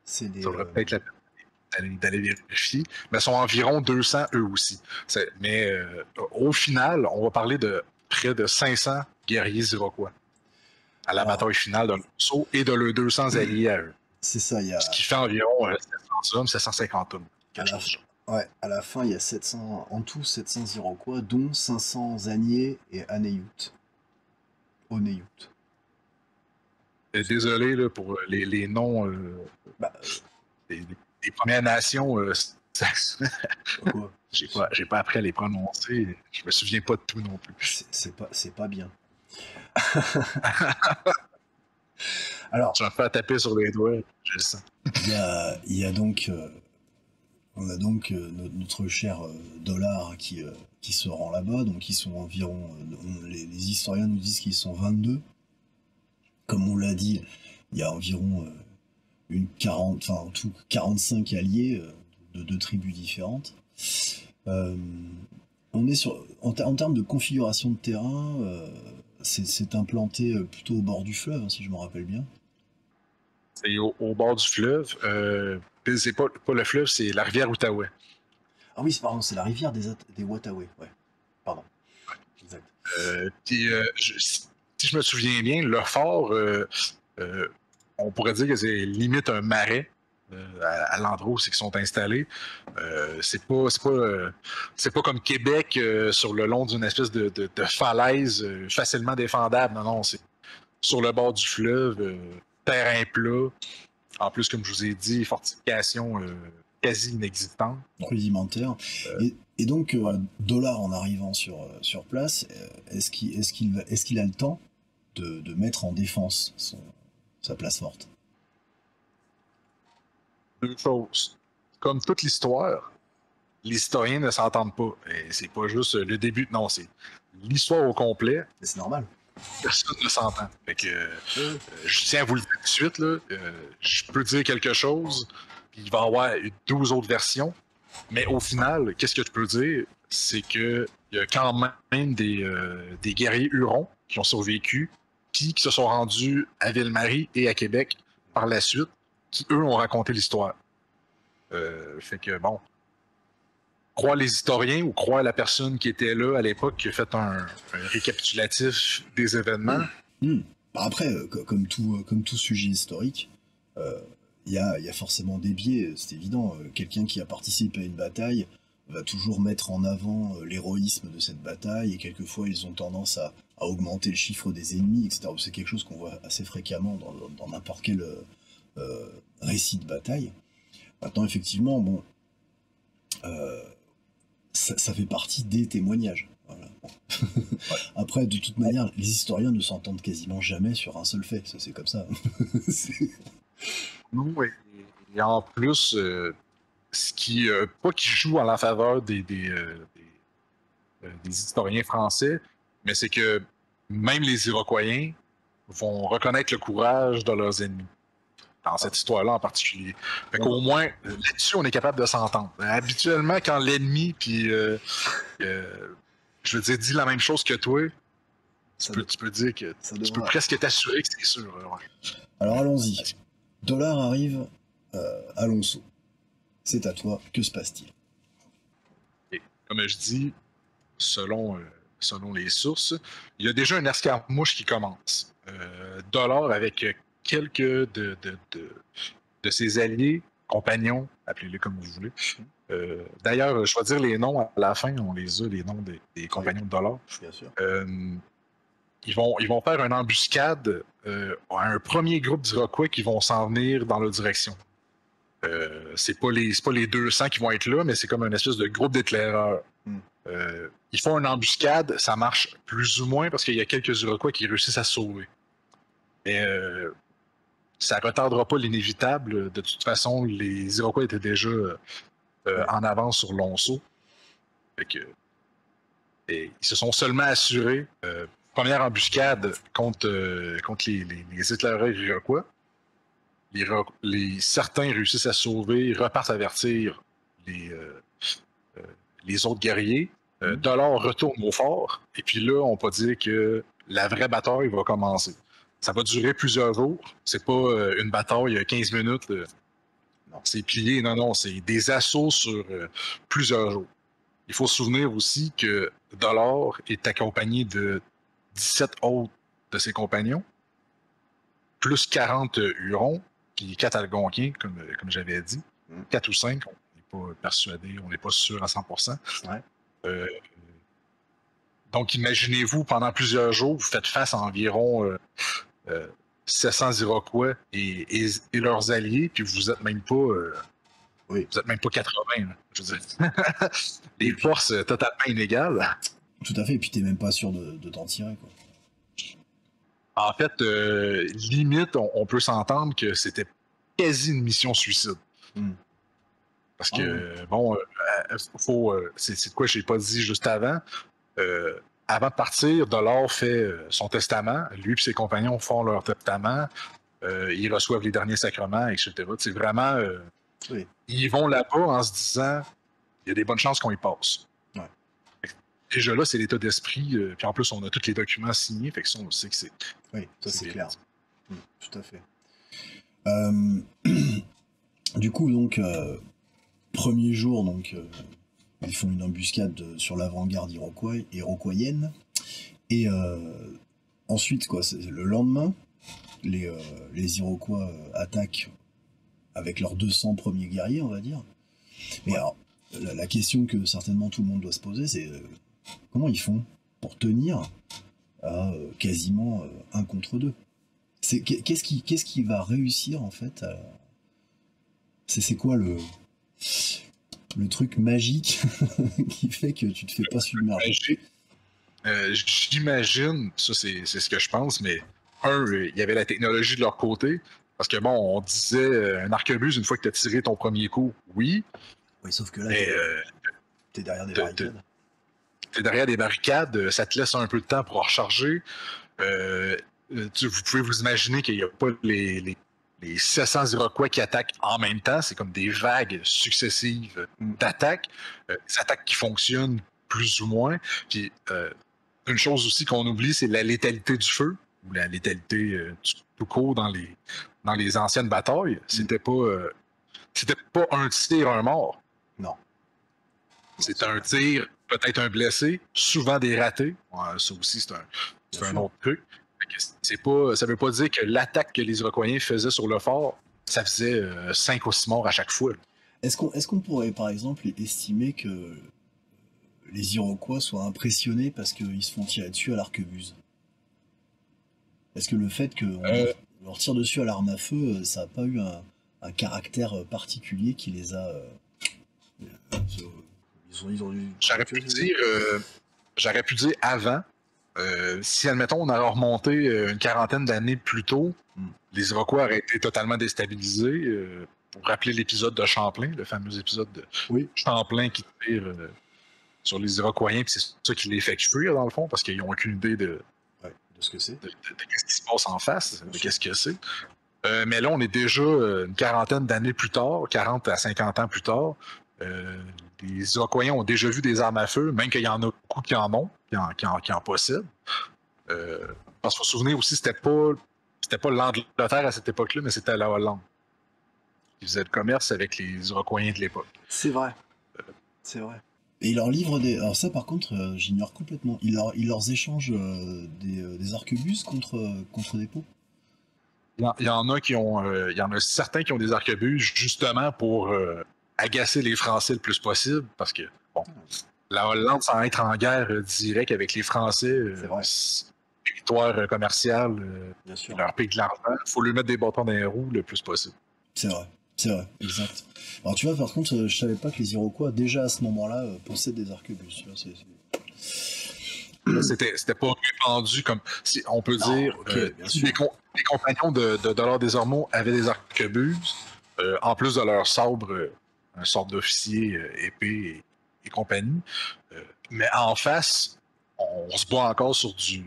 ça devrait peut-être la peine d'aller vérifier. Mais ils sont environ 200 eux aussi. Mais au final, on va parler de près de 500 guerriers iroquois à la bataille finale de Lonceau et de leurs 200 alliés à eux. C'est ça, il y a... Ce qui fait environ 700 hommes, 750 hommes. À la fin, il y a 700, en tout 700 Iroquois, dont 500 Aniers et Anéyoutes. Onéyoutes. Désolé là, pour les noms des Premières Nations. J'ai pas appris à les prononcer. Je me souviens pas de tout non plus. C'est pas bien. Alors, je vais me faire taper sur les doigts, je le sens. Il y a donc... on a donc notre cher Dollard qui se rend là-bas, donc ils sont environ... les historiens nous disent qu'ils sont 22. Comme on l'a dit, il y a environ en tout 45 alliés de deux tribus différentes. On est en termes de configuration de terrain, c'est implanté plutôt au bord du fleuve, hein, si je me rappelle bien. C'est au bord du fleuve. C'est pas le fleuve, c'est la rivière Outaouais. Ah oui, pardon, c'est la rivière des Outaouais, ouais. Pardon. Exact. Si je me souviens bien, le fort, on pourrait dire que c'est limite un marais à l'endroit où ils sont installés. C'est pas comme Québec sur le long d'une espèce de falaise facilement défendable. Non, c'est sur le bord du fleuve, terrain plat. En plus, comme je vous ai dit, fortification quasi inexistante. Rudimentaire. Et donc, Dollard, en arrivant sur place, est-ce qu'il a le temps de mettre en défense sa place forte? Deux choses. Comme toute l'histoire, les historiens ne s'entendent pas. Et c'est pas juste le début. Non, c'est l'histoire au complet. Mais c'est normal. Personne ne s'entend. Fait que je tiens à vous le dire tout de suite. Là, je peux dire quelque chose, puis il va y avoir 12 autres versions. Mais au final, qu'est-ce que je peux dire? C'est qu'il y a quand même des guerriers Hurons qui ont survécu, puis qui se sont rendus à Ville-Marie et à Québec par la suite, qui, eux, ont raconté l'histoire. Fait que, bon, croire les historiens ou croire la personne qui était là à l'époque qui a fait un récapitulatif des événements. Après, comme tout sujet historique, il y a forcément des biais, c'est évident. Quelqu'un qui a participé à une bataille va toujours mettre en avant l'héroïsme de cette bataille, et quelquefois ils ont tendance à augmenter le chiffre des ennemis, etc. C'est quelque chose qu'on voit assez fréquemment dans n'importe quel récit de bataille. Maintenant, effectivement, bon, ça fait partie des témoignages. Voilà. Après, de toute manière, les historiens ne s'entendent quasiment jamais sur un seul fait. Ça, c'est comme ça. Oui. Et en plus, ce qui, pas qui joue en la faveur des historiens français, mais c'est que même les Iroquois vont reconnaître le courage de leurs ennemis. Dans cette histoire-là en particulier. Fait qu'au moins, là-dessus, on est capable de s'entendre. Habituellement, quand l'ennemi, puis je veux dire, dit la même chose que toi, tu peux dire que tu peux presque t'assurer que c'est sûr. Ouais. Alors allons-y. Dollard arrive à Lonceau. C'est à toi. Que se passe-t-il? Et comme je dis, selon les sources, il y a déjà un escarmouche qui commence. Dollard avec quelques de ses alliés, compagnons, appelez-les comme vous voulez. D'ailleurs, je vais dire les noms à la fin, on les a, les noms des compagnons de Dollard. Bien sûr. Ils vont faire une embuscade à un premier groupe d'Iroquois qui vont s'en venir dans leur direction. C'est pas les 200 qui vont être là, mais c'est comme une espèce de groupe d'éclaireurs. Ils font une embuscade, ça marche plus ou moins parce qu'il y a quelques Iroquois qui réussissent à se sauver. Mais ça retardera pas l'inévitable. De toute façon, les Iroquois étaient déjà en avance sur Lonceau. Fait que, ils se sont seulement assurés. Première embuscade contre les éclaireurs Iroquois. Certains réussissent à se sauver, repartent avertir les autres guerriers. Dollard retourne au fort. Et puis là, on peut dire que la vraie bataille va commencer. Ça va durer plusieurs jours. C'est pas une bataille 15 minutes. Non, c'est plié. Non, c'est des assauts sur plusieurs jours. Il faut se souvenir aussi que Dollard est accompagné de 17 autres de ses compagnons, plus 40 Hurons, puis 4 Algonquiens, comme j'avais dit. 4 ou 5, on n'est pas persuadé, on n'est pas sûr à 100%. Ouais. Donc, imaginez-vous, pendant plusieurs jours, vous faites face à environ 700 Iroquois et leurs alliés, puis vous n'êtes même pas... Vous n'êtes même pas 80, là, je veux dire. Les forces totalement inégales. Tout à fait, et puis t'es même pas sûr de t'en tirer, quoi. En fait, limite, on peut s'entendre que c'était quasi une mission suicide. Parce que, c'est de quoi je n'ai pas dit juste avant. Avant de partir, Dollard fait son testament. Lui et ses compagnons font leur testament. Ils reçoivent les derniers sacrements, etc. C'est vraiment... Ils vont là-bas en se disant il y a des bonnes chances qu'on y passe. Ouais. Déjà là, c'est l'état d'esprit. Puis en plus, on a tous les documents signés. Fait que ça, on sait que c'est... Oui, ça c'est clair. Tout à fait. Du coup, donc, premier jour, donc, ils font une embuscade sur l'avant-garde iroquoienne. Et ensuite, quoi, le lendemain, les Iroquois attaquent avec leurs 200 premiers guerriers, on va dire. Mais alors, la question que certainement tout le monde doit se poser, c'est comment ils font pour tenir à quasiment 1 contre 2? Qu'est-ce qui va réussir, en fait c'est quoi le truc magique qui fait que tu te fais pas submerger? J'imagine, ça c'est ce que je pense, mais il y avait la technologie de leur côté. Parce que bon, on disait un arquebuse une fois que tu as tiré ton premier coup, oui. Oui, sauf que là, t'es derrière des barricades. T'es derrière des barricades, ça te laisse un peu de temps pour recharger. Vous pouvez vous imaginer qu'il n'y a pas les 700 Iroquois qui attaquent en même temps. C'est comme des vagues successives d'attaques. Des attaques qui fonctionnent plus ou moins. Puis une chose aussi qu'on oublie, c'est la létalité du feu, ou la létalité tout court dans les anciennes batailles. C'était pas un tir, un mort. Non. C'est un tir, peut-être un blessé, souvent des ratés. Ouais, ça aussi, c'est un autre truc. Ça veut pas dire que l'attaque que les Iroquois faisaient sur le fort, ça faisait 5 ou 6 morts à chaque fois. Est-ce qu'on pourrait, par exemple, estimer que les Iroquois soient impressionnés parce qu'ils se font tirer dessus à l'arquebuse? Est-ce que le fait qu'on leur tire dessus à l'arme à feu, ça n'a pas eu un caractère particulier qui les a... ils ont eu... J'aurais pu dire avant, si, admettons, on aurait remonté une quarantaine d'années plus tôt, les Iroquois auraient été totalement déstabilisés. Pour rappeler l'épisode de Champlain, le fameux épisode de Champlain qui tire sur les Iroquois, puis c'est ça qui les fait fuir, dans le fond, parce qu'ils n'ont aucune idée de ce que c'est. De ce qui se passe en face, de qu'est-ce que c'est. Mais là, on est déjà une quarantaine d'années plus tard, 40 à 50 ans plus tard. Les Iroquois ont déjà vu des armes à feu, même qu'il y en a beaucoup qui en ont, qui en possèdent. Parce qu'il faut se souvenir aussi, c'était pas l'Angleterre à cette époque-là, mais c'était la Hollande. Ils faisaient le commerce avec les Iroquois de l'époque. C'est vrai. C'est vrai. Et ils leur livrent des... Alors ça, par contre, j'ignore complètement. Ils leur échangent des arquebuses contre des pots. Il y en a il y en a certains qui ont des arquebuses justement pour agacer les Français le plus possible, parce que, bon, la Hollande, sans être en guerre directe avec les Français, territoire commercial, ils leur piquent de l'argent, il faut lui mettre des bâtons dans les roues le plus possible. C'est vrai, exact. Alors tu vois, par contre, je savais pas que les Iroquois, déjà à ce moment-là, possèdent des arquebuses. C'était pas répandu comme, si on peut dire, les compagnons de Dollard des Ormeaux avaient des arquebuses, en plus de leur sabre, un sorte d'officier épée et compagnie. Mais en face, on se bat encore sur du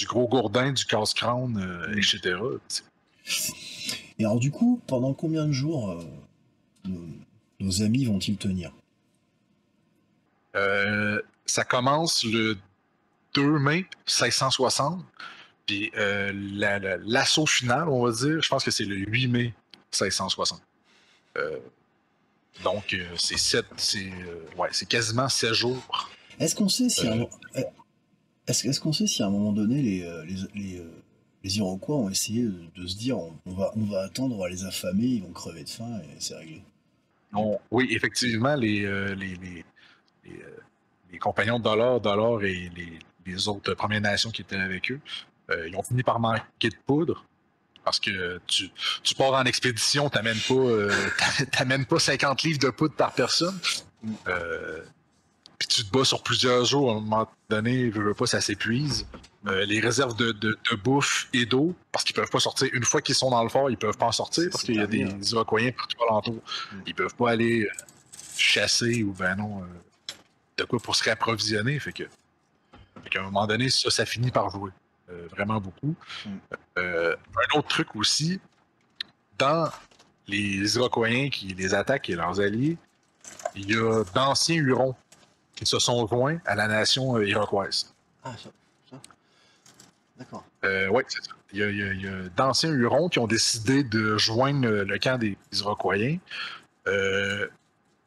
gros gourdin, du casse-crâne, etc. Et alors du coup, pendant combien de jours nos amis vont-ils tenir? Ça commence le 2 mai 1660, puis l'assaut final, on va dire, je pense que c'est le 8 mai 1660. Donc, c'est quasiment 7 jours. Est-ce qu'on sait si est-ce qu'on sait si à un moment donné les Iroquois ont essayé de se dire on va attendre, on va les affamer, ils vont crever de faim et c'est réglé? Oui, effectivement, les compagnons de Dollard et les autres Premières Nations qui étaient avec eux, ils ont fini par manquer de poudre. Parce que tu pars en expédition, t'amènes pas 50 livres de poudre par personne. Puis tu te bats sur plusieurs jours, à un moment donné, je veux pas, ça s'épuise. Les réserves de bouffe et d'eau, parce qu'ils peuvent pas sortir. Une fois qu'ils sont dans le fort, ils peuvent pas en sortir, parce qu'il y a des Iroquois partout alentour. Ils peuvent pas aller chasser ou de quoi pour se réapprovisionner. Fait qu'à un moment donné, ça finit par jouer. Vraiment beaucoup. Un autre truc aussi, dans les Iroquois qui les attaquent et leurs alliés, il y a d'anciens Hurons qui se sont joints à la nation iroquoise. Ah, ça. D'accord. Oui, c'est ça. Il y a d'anciens Hurons qui ont décidé de joindre le camp des Iroquois. Eux,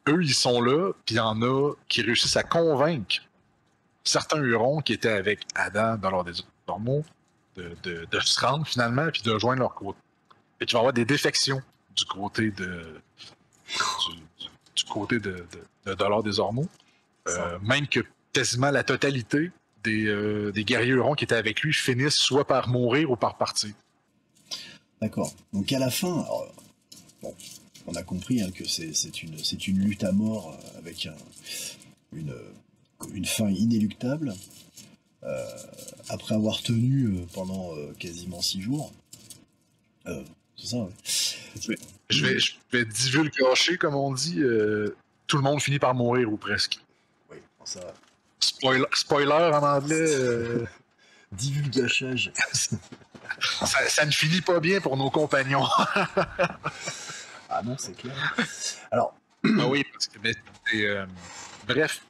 ils sont là, puis il y en a qui réussissent à convaincre certains Hurons qui étaient avec Adam dans leur des Ormeaux de se rendre finalement puis de joindre leur côté. Et tu vas avoir des défections du côté de Dollard des Ormeaux. Même que quasiment la totalité des guerriers Hurons qui étaient avec lui finissent soit par mourir ou par partir. D'accord. Donc à la fin, alors, bon, on a compris que c'est une lutte à mort avec une fin inéluctable. Après avoir tenu pendant quasiment 6 jours. C'est ça, ouais. Je vais divulgacher, comme on dit. Tout le monde finit par mourir, ou presque. Oui, ça va. Spoiler en anglais. Divulgachage. ça ne finit pas bien pour nos compagnons. Ah non, c'est clair. Alors. Ah oui, parce que bref.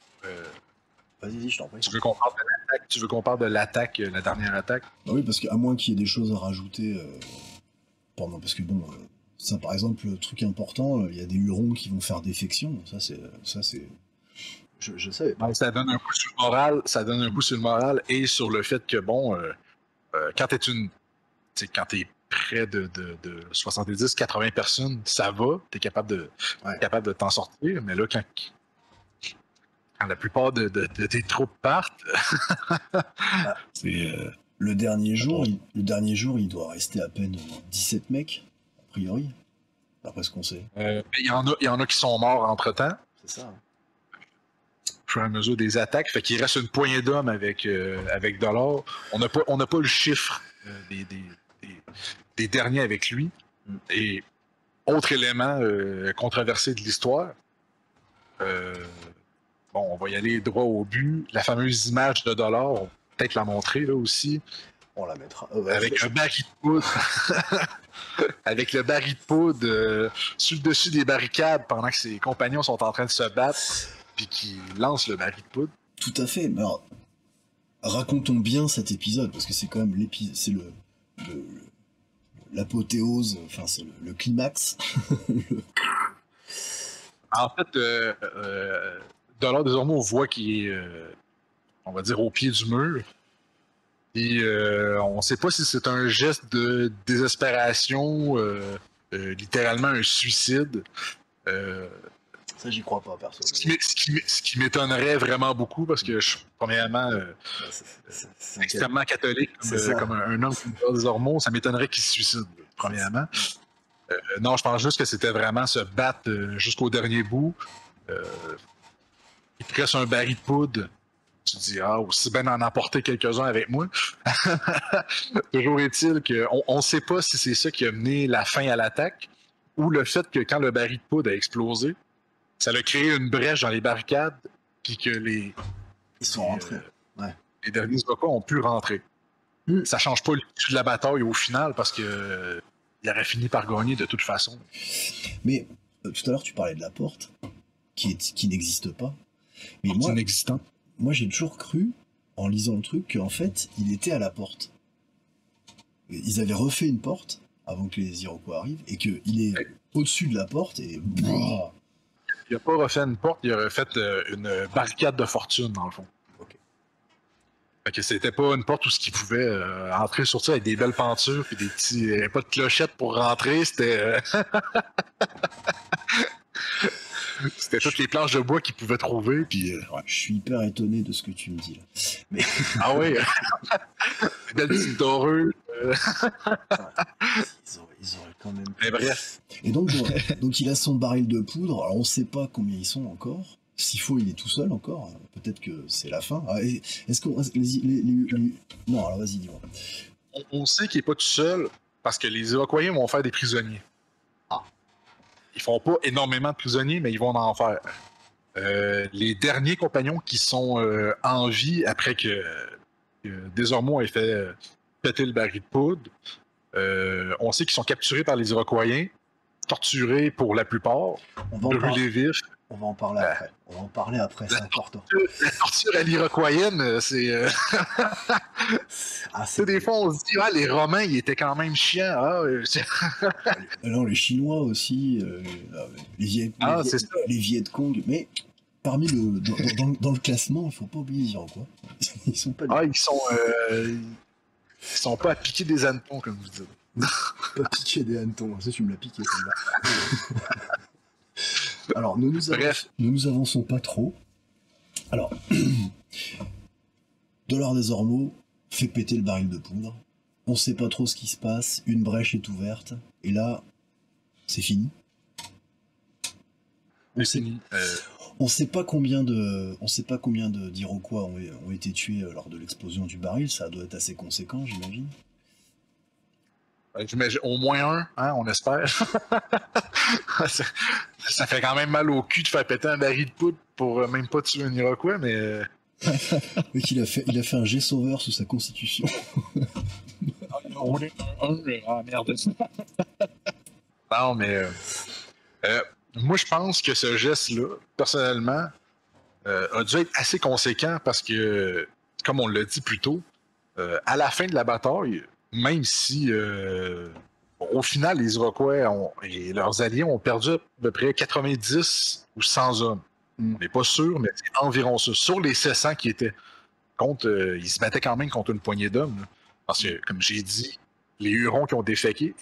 Vas-y, je t'en prie. Tu veux qu'on parle de l'attaque? Tu veux qu'on parle de l'attaque, la dernière attaque? Ah oui, parce qu'à moins qu'il y ait des choses à rajouter pendant. Parce que bon, ça par exemple, le truc important, il y a des Hurons qui vont faire défection. Ça c'est Je savais pas. Ça donne un coup sur le moral, ça donne un coup sur le moral et sur le fait que, bon, quand t'es près de 70-80 personnes, ça va, t'es capable de t'en sortir, mais là, quand la plupart de tes troupes partent, c'est... Le dernier jour, il doit rester à peine 17 mecs, a priori, d'après ce qu'on sait. il y en a qui sont morts entre-temps. C'est ça. Au fur et à mesure des attaques. Fait qu'il reste une poignée d'hommes avec Dollar. On n'a pas le chiffre des derniers avec lui. Et autre élément controversé de l'histoire, on va y aller droit au but. La fameuse image de Dollar, on va peut-être la montrer là aussi. On la mettra. Avec un baril de poudre. Avec le baril de poudre sur le dessus des barricades pendant que ses compagnons sont en train de se battre. Puis qui lance le baril de poudre. Tout à fait. Mais alors, racontons bien cet épisode, parce que c'est quand même l'épisode, c'est l'apothéose, enfin c'est le climax. En fait, Dollar désormais on voit qu'il est, on va dire, au pied du mur. Et on ne sait pas si c'est un geste de désespération, littéralement un suicide. Ça, j'y crois pas, perso. Ce qui m'étonnerait vraiment beaucoup, parce que je suis, premièrement, c'est extrêmement catholique, comme un homme qui meurt des hormones, ça m'étonnerait qu'il se suicide, premièrement. Non, je pense juste que c'était vraiment se battre jusqu'au dernier bout. Il te reste un baril de poudre. Tu te dis, aussi bien d'en emporter quelques-uns avec moi. Toujours est-il qu'on ne sait pas si c'est ça qui a mené la fin à l'attaque, ou le fait que quand le baril de poudre a explosé, ça a créé une brèche dans les barricades, puis que ils sont rentrés. Les derniers Iroquois ont pu rentrer. Ça change pas l'issue de la bataille au final, parce que il aurait fini par gagner de toute façon. Mais tout à l'heure, tu parlais de la porte, qui n'existe pas. Mais moi, j'ai toujours cru, en lisant le truc, qu'en fait, il était à la porte. Ils avaient refait une porte avant que les Iroquois arrivent, et qu'il est au-dessus de la porte, et... Il n'a pas refait une porte, il a refait une barricade de fortune, dans le fond. Okay. Fait que c'était pas une porte où ce qu'il pouvait entrer, sortir avec des belles pentures puis des petits... Il n'y avait pas de clochette pour rentrer, c'était... c'était toutes les planches de bois qu'il pouvait trouver, puis... Je suis hyper étonné de ce que tu me dis, là. Mais... Ah oui! Des belles petites dorures. Ils auraient quand même... Mais bref. Et donc il a son baril de poudre, alors on sait pas combien ils sont encore. S'il faut, il est tout seul encore. Peut-être que c'est la fin. Est-ce que... Non, alors vas-y, dis-moi. On sait qu'il est pas tout seul, parce que les Iroquois vont faire des prisonniers. Ils font pas énormément de prisonniers, mais ils vont en faire. Les derniers compagnons qui sont en vie après que Desormeaux ait fait péter le baril de poudre, on sait qu'ils sont capturés par les Iroquois, torturés pour la plupart, brûlés vifs. On va en parler après. On va en parler après, c'est important. La torture à l'iroquoienne, c'est... des fois, on se dit, les Romains, ils étaient quand même chiants. Non, les Chinois aussi, les Viet Cong, mais parmi dans le classement, il ne faut pas oublier les Iroquois. Ils sont pas... ils sont pas à piquer des hannetons, comme vous dites. Pas piquer des hannetons, ça tu me l'as piqué, celle-là. Alors, nous nous avançons pas trop. Alors, Dollar des Ormeaux fait péter le baril de poudre. On sait pas trop ce qui se passe. Une brèche est ouverte. Et là, c'est fini. On sait pas combien d'Iroquois ont été tués lors de l'explosion du baril. Ça doit être assez conséquent, j'imagine. J'imagine au moins un, on espère. Ça fait quand même mal au cul de faire péter un baril de poudre pour même pas tuer un Iroquois, mais... Mais il a fait un jet sauveur sous sa constitution. Merde. Non, mais... moi, je pense que ce geste-là, personnellement, a dû être assez conséquent parce que, comme on l'a dit plus tôt, à la fin de la bataille, même si, au final, les Iroquois et leurs alliés ont perdu à peu près 90 ou 100 hommes. On n'est pas sûr, mais c'est environ ça. Sur les 700 qui étaient contre, ils se battaient quand même contre une poignée d'hommes. Parce que, comme j'ai dit, les Hurons qui ont défecté,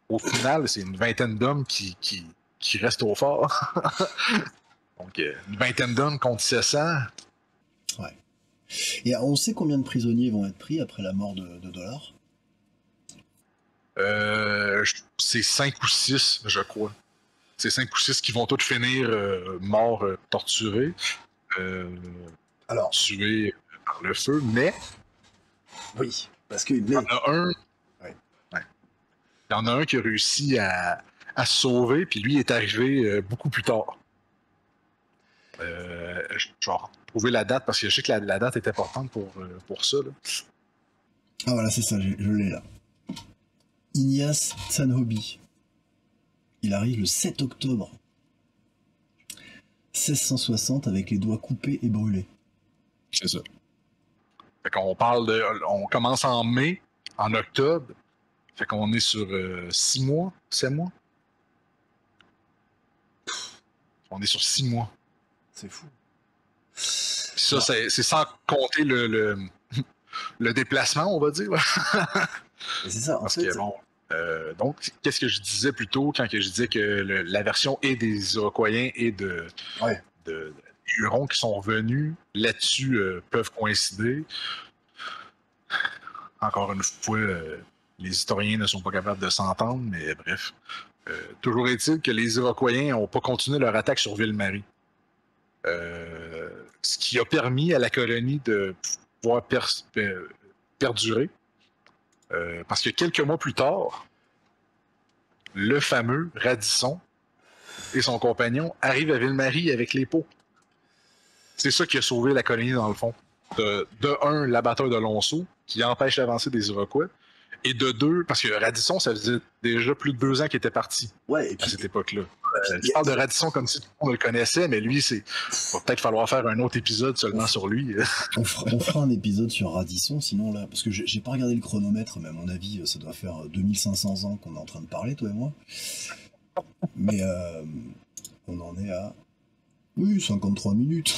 au final, c'est une vingtaine d'hommes qui restent au fort. Donc, une vingtaine d'hommes contre 700. Ouais. Et on sait combien de prisonniers vont être pris après la mort de Dollard? C'est 5 ou 6, je crois. C'est 5 ou 6 qui vont tous finir morts, torturés, Alors, tués par le feu, mais oui, parce que... il y en a un. Ouais. Ouais. Il y en a un qui a réussi à se sauver, puis lui est arrivé beaucoup plus tard. Je vais retrouver la date parce que je sais que la date est importante pour ça. Là. Ah voilà, c'est ça, je l'ai là. Ignace Tsanhobi. Il arrive le 7 octobre 1660 avec les doigts coupés et brûlés. C'est ça. Fait qu'on on commence en mai, en octobre. Fait qu'on est sur 6 mois, 7 mois. On est sur 6 mois. C'est fou. Ça, c'est sans compter le déplacement, on va dire. C'est ça, en Parce fait. que, bon, donc, qu'est-ce que je disais plus tôt quand je disais que la version est des Iroquois et des Hurons qui sont venus là-dessus peuvent coïncider. Encore une fois, les historiens ne sont pas capables de s'entendre, mais bref. Toujours est-il que les Iroquois n'ont pas continué leur attaque sur Ville-Marie. Ce qui a permis à la colonie de pouvoir perdurer. Parce que quelques mois plus tard, le fameux Radisson et son compagnon arrivent à Ville-Marie avec les pots. C'est ça qui a sauvé la colonie, dans le fond. De un, l'abatteur de Lonceau, qui empêche l'avancée des Iroquois, et de deux, parce que Radisson, ça faisait déjà plus de 2 ans qu'il était parti à cette époque-là. Je parle de Radisson comme si tout le monde le connaissait, mais lui, il va peut-être falloir faire un autre épisode seulement sur lui. On fera un épisode sur Radisson, sinon là, parce que j'ai pas regardé le chronomètre, mais à mon avis, ça doit faire 2500 ans qu'on est en train de parler, toi et moi. Mais on en est à... Oui, 53 minutes.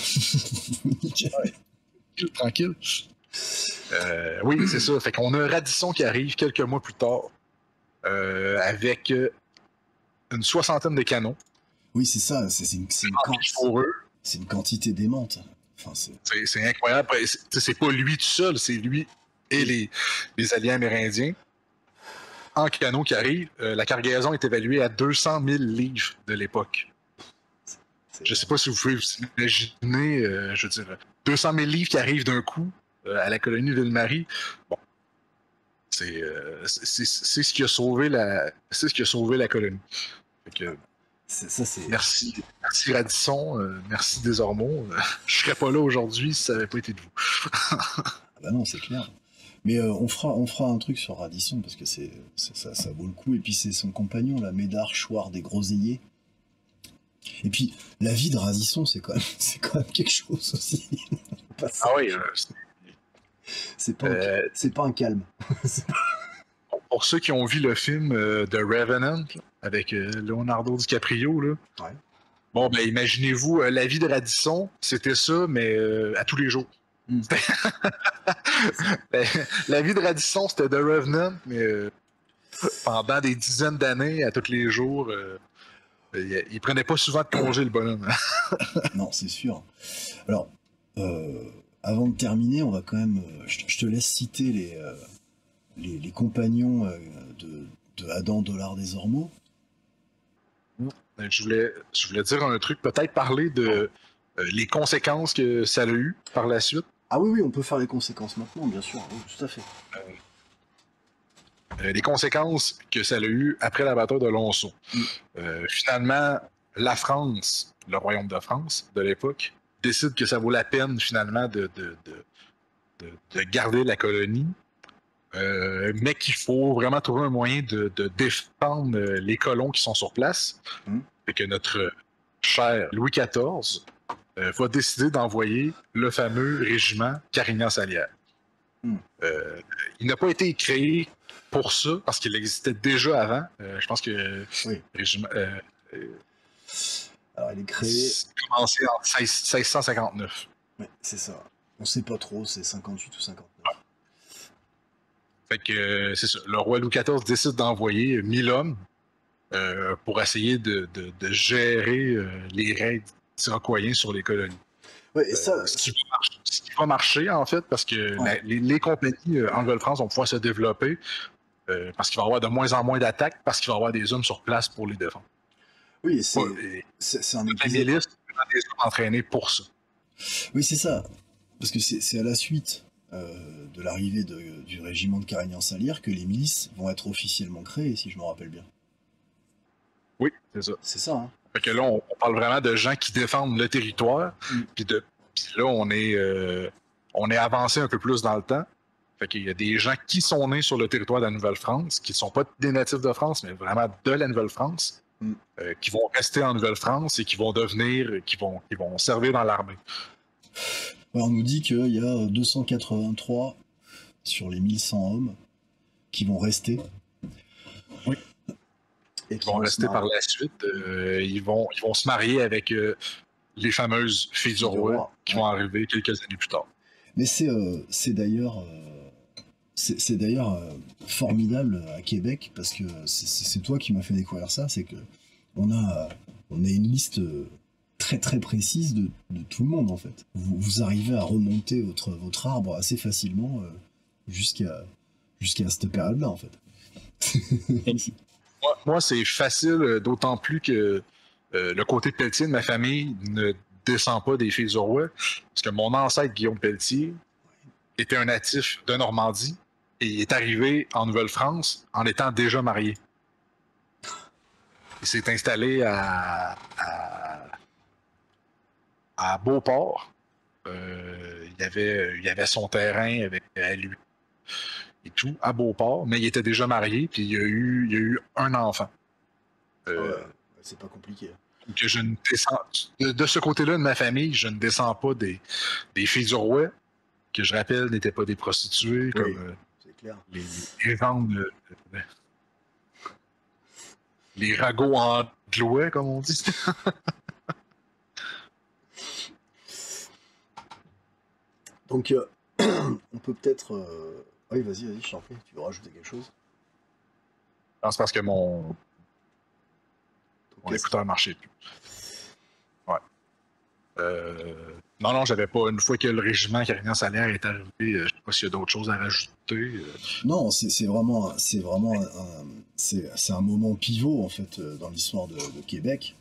Tranquille. Oui, c'est ça. Fait qu'on a Radisson qui arrive quelques mois plus tard avec une 60aine de canons. Oui, c'est ça. C'est une quantité démente. Enfin, c'est incroyable. C'est pas lui tout seul, c'est lui et les alliés amérindiens. En canot qui arrive, la cargaison est évaluée à 200 000 livres de l'époque. Je sais pas si vous pouvez vous imaginer, je veux dire, 200 000 livres qui arrivent d'un coup à la colonie de Ville-Marie. Bon, c'est ce qui a sauvé la colonie. Fait que, merci Radisson, merci Desormeaux. Je serais pas là aujourd'hui si ça n'avait pas été de vous. Bah non, c'est clair. Mais on fera un truc sur Radisson parce que ça vaut le coup. Et puis c'est son compagnon, la Médard Chouard des Groseilliers. Et puis la vie de Radisson, c'est quand même quelque chose aussi. Ah oui, c'est pas un calme. Pour ceux qui ont vu le film The Revenant avec Leonardo DiCaprio, là, ouais. Bon, ben imaginez-vous, la vie de Radisson, c'était ça, mais à tous les jours. La vie de Radisson, c'était The Revenant, mais pendant des dizaines d'années, à tous les jours, il prenait pas souvent de congé, le bonhomme. Non, c'est sûr. Alors, avant de terminer, on va quand même... je te laisse citer les compagnons de Adam Dollard des Ormeaux. Je voulais dire un truc, peut-être parler de les conséquences que ça a eu par la suite. Ah oui, on peut faire les conséquences maintenant, bien sûr, oui, tout à fait. Les conséquences que ça a eu après la bataille de Lonceau. Finalement, la France, le royaume de France de l'époque, décide que ça vaut la peine finalement de garder la colonie, mais qu'il faut vraiment trouver un moyen de défendre les colons qui sont sur place. Et que notre cher Louis XIV va décider d'envoyer le fameux régiment Carignan-Salière. Il n'a pas été créé pour ça, parce qu'il existait déjà avant. Je pense que oui. régiment, Alors, elle est créée... Commencé en 1659. Ouais, c'est ça. On sait pas trop, c'est 58 ou 59. Fait que c'est ça. Le roi Louis XIV décide d'envoyer 1000 hommes pour essayer de gérer les raids iroquoiens sur les colonies. Ouais, et ça... Ce qui va marcher, en fait, parce que Ouais. les compagnies en Nouvelle-France vont pouvoir se développer parce qu'il va y avoir de moins en moins d'attaques, parce qu'il va y avoir des hommes sur place pour les défendre. Oui, Ouais, c'est un la épisode... milice, des hommes entraînés pour ça. Oui, c'est ça. Parce que c'est à la suite de l'arrivée du régiment de Carignan-Salire que les milices vont être officiellement créées, si je me rappelle bien. Oui, c'est ça. C'est ça, hein. Fait que là, on parle vraiment de gens qui défendent le territoire, puis là, on est avancé un peu plus dans le temps. Fait qu'il y a des gens qui sont nés sur le territoire de la Nouvelle-France, qui ne sont pas des natifs de France, mais vraiment de la Nouvelle-France, qui vont rester en Nouvelle-France et qui vont servir dans l'armée. Alors, on nous dit qu'il y a 283 sur les 1100 hommes qui vont rester. Oui. Et Ils vont rester par la suite. Ils vont se marier avec les fameuses filles du roi qui vont arriver quelques années plus tard. Mais c'est d'ailleurs formidable à Québec, parce que c'est toi qui m'as fait découvrir ça, c'est que on a une liste très très précise de tout le monde, en fait. Vous arrivez à remonter votre arbre assez facilement jusqu'à cette période-là, en fait. Moi, c'est facile, d'autant plus que le côté Pelletier de ma famille ne descend pas des filles du roi, parce que mon ancêtre Guillaume Pelletier était un natif de Normandie et il est arrivé en Nouvelle-France en étant déjà marié. Il s'est installé à Beauport. Il y avait son terrain à lui et tout, à Beauport, mais il était déjà marié, puis il y a eu un enfant. C'est pas compliqué. Que je ne descends, de ce côté-là de ma famille, je ne descends pas des filles du roi, que je rappelle n'étaient pas des prostituées, comme c'est clair. Les gens les ragots en glouet, comme on dit. Donc, on peut peut-être... Oui, vas-y, je t'en prie. Tu veux rajouter quelque chose? Non, c'est parce que mon écouteur marchait plus. Ouais. Non, j'avais pas. Une fois que le régiment Carignan-Salire est arrivé, je sais pas s'il y a d'autres choses à rajouter. Non, c'est vraiment un moment pivot, en fait, dans l'histoire de Québec.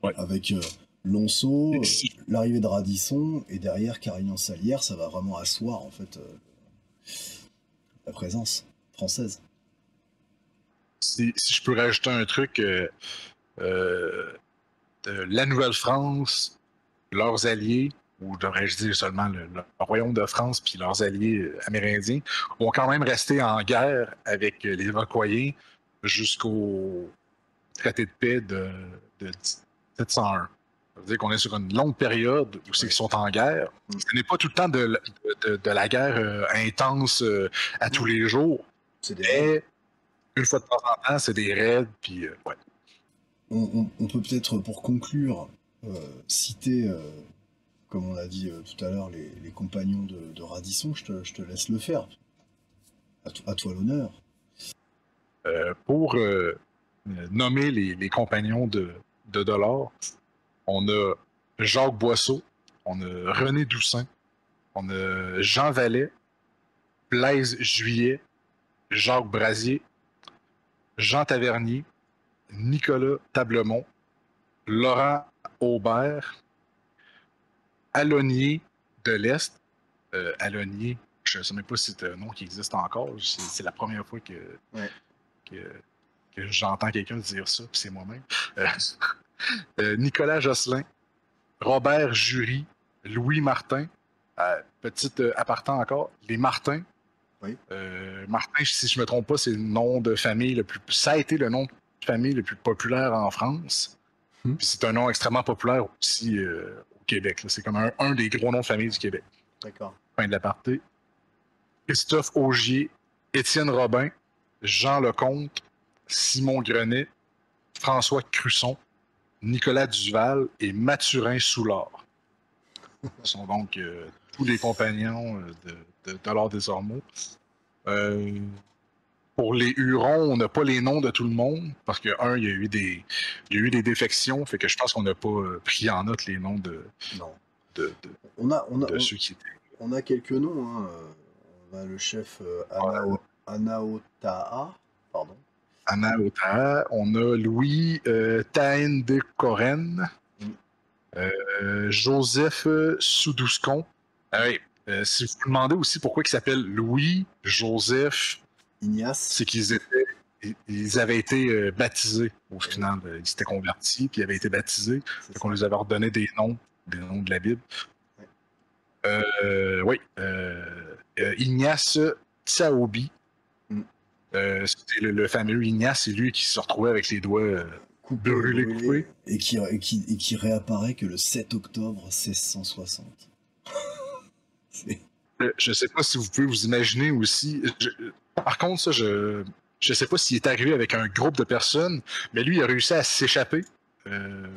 Avec Lonceau, l'arrivée de Radisson, et derrière Carignan-Salire, ça va vraiment asseoir, en fait, la présence française. Si je peux rajouter un truc, la Nouvelle-France, leurs alliés, ou devrais-je dire seulement le Royaume de France puis leurs alliés amérindiens, vont quand même rester en guerre avec les Iroquois jusqu'au traité de paix de 1701. Ça veut dire qu'on est sur une longue période où ils sont en guerre. Ce n'est pas tout le temps de la guerre intense à tous les jours. Mais une fois de temps en temps, c'est des raids, puis ouais. On peut peut-être, pour conclure, citer, comme on a dit tout à l'heure, les compagnons de Radisson. Je te laisse le faire. À toi l'honneur. Pour nommer les compagnons de Dollard, on a Jacques Boisseau, on a René Doussaint, on a Jean Vallet, Blaise Juillet, Jacques Brasier, Jean Tavernier, Nicolas Tablemont, Laurent Aubert, Alonier de l'Est. Alonier, je ne sais même pas si c'est un nom qui existe encore. C'est la première fois que j'entends quelqu'un dire ça, puis c'est moi-même. Nicolas Josselin, Robert Jury, Louis Martin, petite aparté encore, les Martins. Oui. Martin, si je ne me trompe pas, c'est le nom de famille ça a été le nom de famille le plus populaire en France. Puis c'est un nom extrêmement populaire aussi au Québec. C'est comme un des gros noms de famille du Québec. D'accord. Fin de l'aparté. Christophe Augier, Étienne Robin, Jean Lecomte, Simon Grenet, François Cruçon, Nicolas Duval et Mathurin Soulard. Ce sont donc tous les compagnons de Dollard des Ormeaux. Pour les Hurons, on n'a pas les noms de tout le monde, parce que, il y a eu des défections, fait que je pense qu'on n'a pas pris en note les noms de ceux qui étaient. On a quelques noms, hein. On a le chef Anaota'a, pardon. Anaota'a, on a Louis Taïn de Corène, Joseph Soudouscon. Si vous vous demandez aussi pourquoi il s'appelle Louis Joseph Ignace, c'est qu'ils avaient été baptisés au final. Ils s'étaient convertis, puis ils avaient été baptisés. Donc on les avait redonné des noms de la Bible. Oui. Ignace Tsaobi. C'était le fameux Ignace, c'est lui qui se retrouvait avec les doigts brûlés. Et qui réapparaît que le 7 octobre 1660. Je ne sais pas si vous pouvez vous imaginer aussi. Par contre, ça, je ne sais pas s'il est arrivé avec un groupe de personnes, mais lui, il a réussi à s'échapper de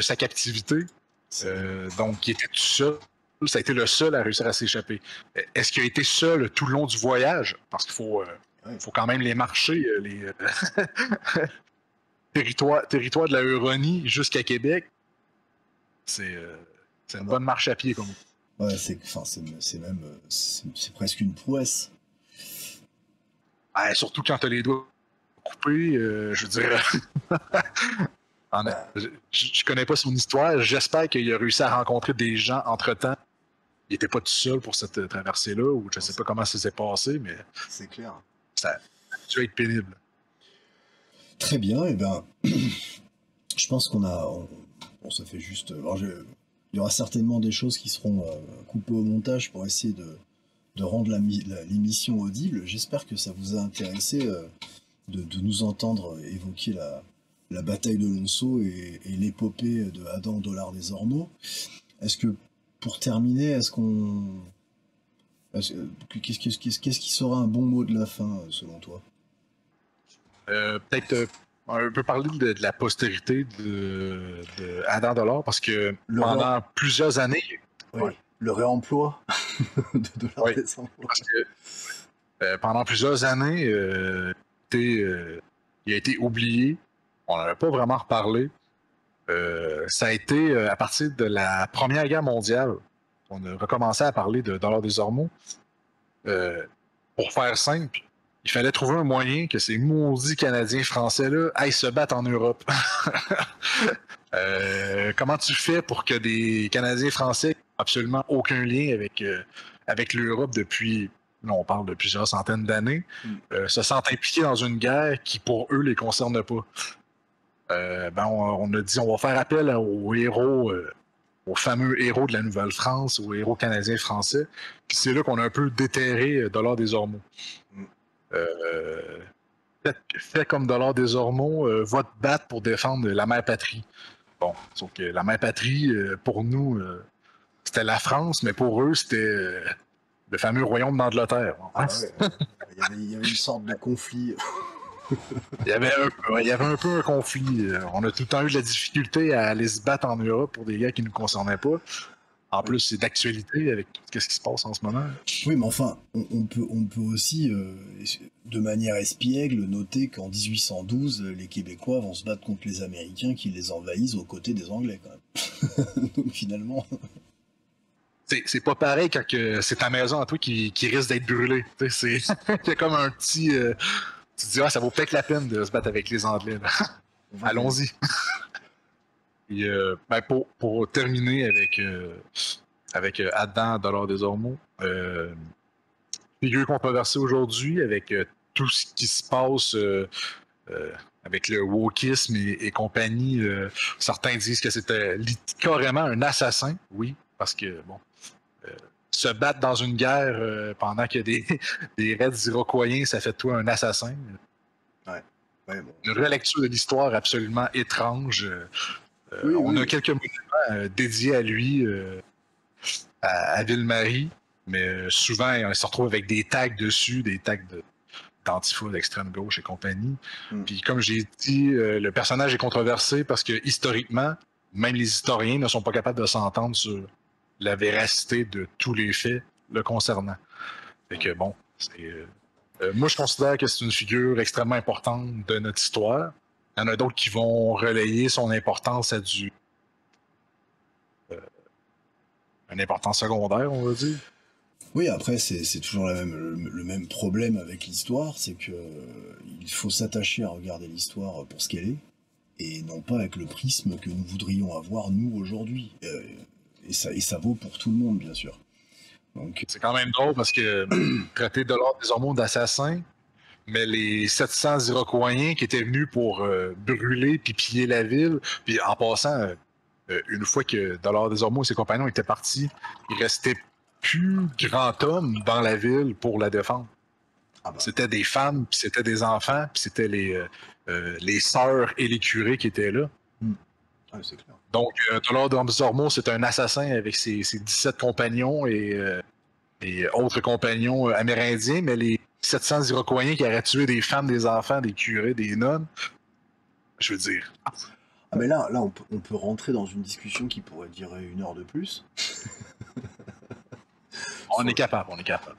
sa captivité. Donc, il était tout seul. Ça a été le seul à réussir à s'échapper. Est-ce qu'il a été seul tout le long du voyage? Parce qu'il faut quand même les marcher, les territoires de la Huronie jusqu'à Québec. C'est une bonne marche à pied, comme vous. Ouais, c'est presque une prouesse. Surtout quand t'as les doigts coupés, je veux dire. Je connais pas son histoire. J'espère qu'il a réussi à rencontrer des gens entre-temps. Il était pas tout seul pour cette traversée-là, ou je sais pas comment ça s'est passé, mais. C'est clair. Ça a dû être pénible. Très bien, et ben. Je pense qu'on ça fait juste. Alors, il y aura certainement des choses qui seront coupées au montage pour essayer de rendre l'émission audible. J'espère que ça vous a intéressé de nous entendre évoquer la bataille de Lonceau et l'épopée de Adam Dollard des Ormeaux. Est-ce que, pour terminer, qu'est-ce qui sera un bon mot de la fin, selon toi? Peut-être un peu parler de la postérité de Adam Dollard, parce que pendant plusieurs années... Oui. Le réemploi de Dollard des Ormeaux. Parce que pendant plusieurs années, il a été oublié. On n'en a pas vraiment reparlé. Ça a été à partir de la Première Guerre mondiale. On a recommencé à parler de Dollard des Ormeaux. Pour faire simple, il fallait trouver un moyen que ces maudits Canadiens français-là aillent se battre en Europe. Comment tu fais pour que des Canadiens français n'ont absolument aucun lien avec l'Europe depuis, là on parle de plusieurs centaines d'années, se sentent impliqués dans une guerre qui pour eux les concerne pas? On a dit on va faire appel aux héros, aux fameux héros de la Nouvelle-France, aux héros canadiens et français. Puis c'est là qu'on a un peu déterré Dollard des Ormeaux. Fait comme Dollard des Ormeaux, va te battre pour défendre la mère patrie. Bon, sauf que la mère patrie, pour nous, c'était la France, mais pour eux, c'était le fameux royaume d'Angleterre. Il y avait une sorte de conflit. Il y avait un peu un conflit. On a tout le temps eu de la difficulté à aller se battre en Europe pour des gars qui ne nous concernaient pas. En plus, c'est d'actualité avec tout ce qui se passe en ce moment. Oui, mais enfin, on peut aussi, de manière espiègle, noter qu'en 1812, les Québécois vont se battre contre les Américains qui les envahissent aux côtés des Anglais, quand même. Donc finalement... C'est pas pareil quand c'est ta maison à toi qui risque d'être brûlée. C'est comme un petit... tu te dis, ça vaut peut-être la peine de se battre avec les Anglais. Allons-y. Et, pour terminer avec Adam Dollard des Ormeaux, figure controversée aujourd'hui avec tout ce qui se passe avec le wokisme et compagnie. Certains disent que c'était carrément un assassin, oui, parce que, bon, se battre dans une guerre pendant qu'il y a des raids iroquoiens, ça fait de toi un assassin. Ouais, bon. Une relecture de l'histoire absolument étrange. On a quelques monuments dédiés à lui à Ville-Marie, mais souvent, on se retrouve avec des tags dessus, des tags d'Antifa, d'extrême gauche et compagnie. Mm. Puis comme j'ai dit, le personnage est controversé parce que historiquement, même les historiens ne sont pas capables de s'entendre sur la véracité de tous les faits le concernant. Fait que bon, moi je considère que c'est une figure extrêmement importante de notre histoire. Il y en a d'autres qui vont relayer son importance à une importance secondaire, on va dire. Oui, après, c'est toujours le même problème avec l'histoire, c'est que il faut s'attacher à regarder l'histoire pour ce qu'elle est, et non pas avec le prisme que nous voudrions avoir, nous, aujourd'hui. Et ça vaut pour tout le monde, bien sûr. Donc, c'est quand même drôle parce que traiter de l'ordre des hormones d'assassin, mais les 700 Iroquoiens qui étaient venus pour brûler puis piller la ville, puis en passant, une fois que Dollard Desormeaux et ses compagnons étaient partis, il restait plus grand homme dans la ville pour la défendre. Ah bah. C'était des femmes, puis c'était des enfants, puis c'était les sœurs et les curés qui étaient là. Ah, c'est clair. Donc, Dollard Desormeaux, c'est un assassin avec ses 17 compagnons et autres compagnons amérindiens, mais les 700 Iroquoiens qui auraient tué des femmes, des enfants, des curés, des nonnes, je veux dire... Ah mais là on peut rentrer dans une discussion qui pourrait durer 1 heure de plus. On est capable. On est capable.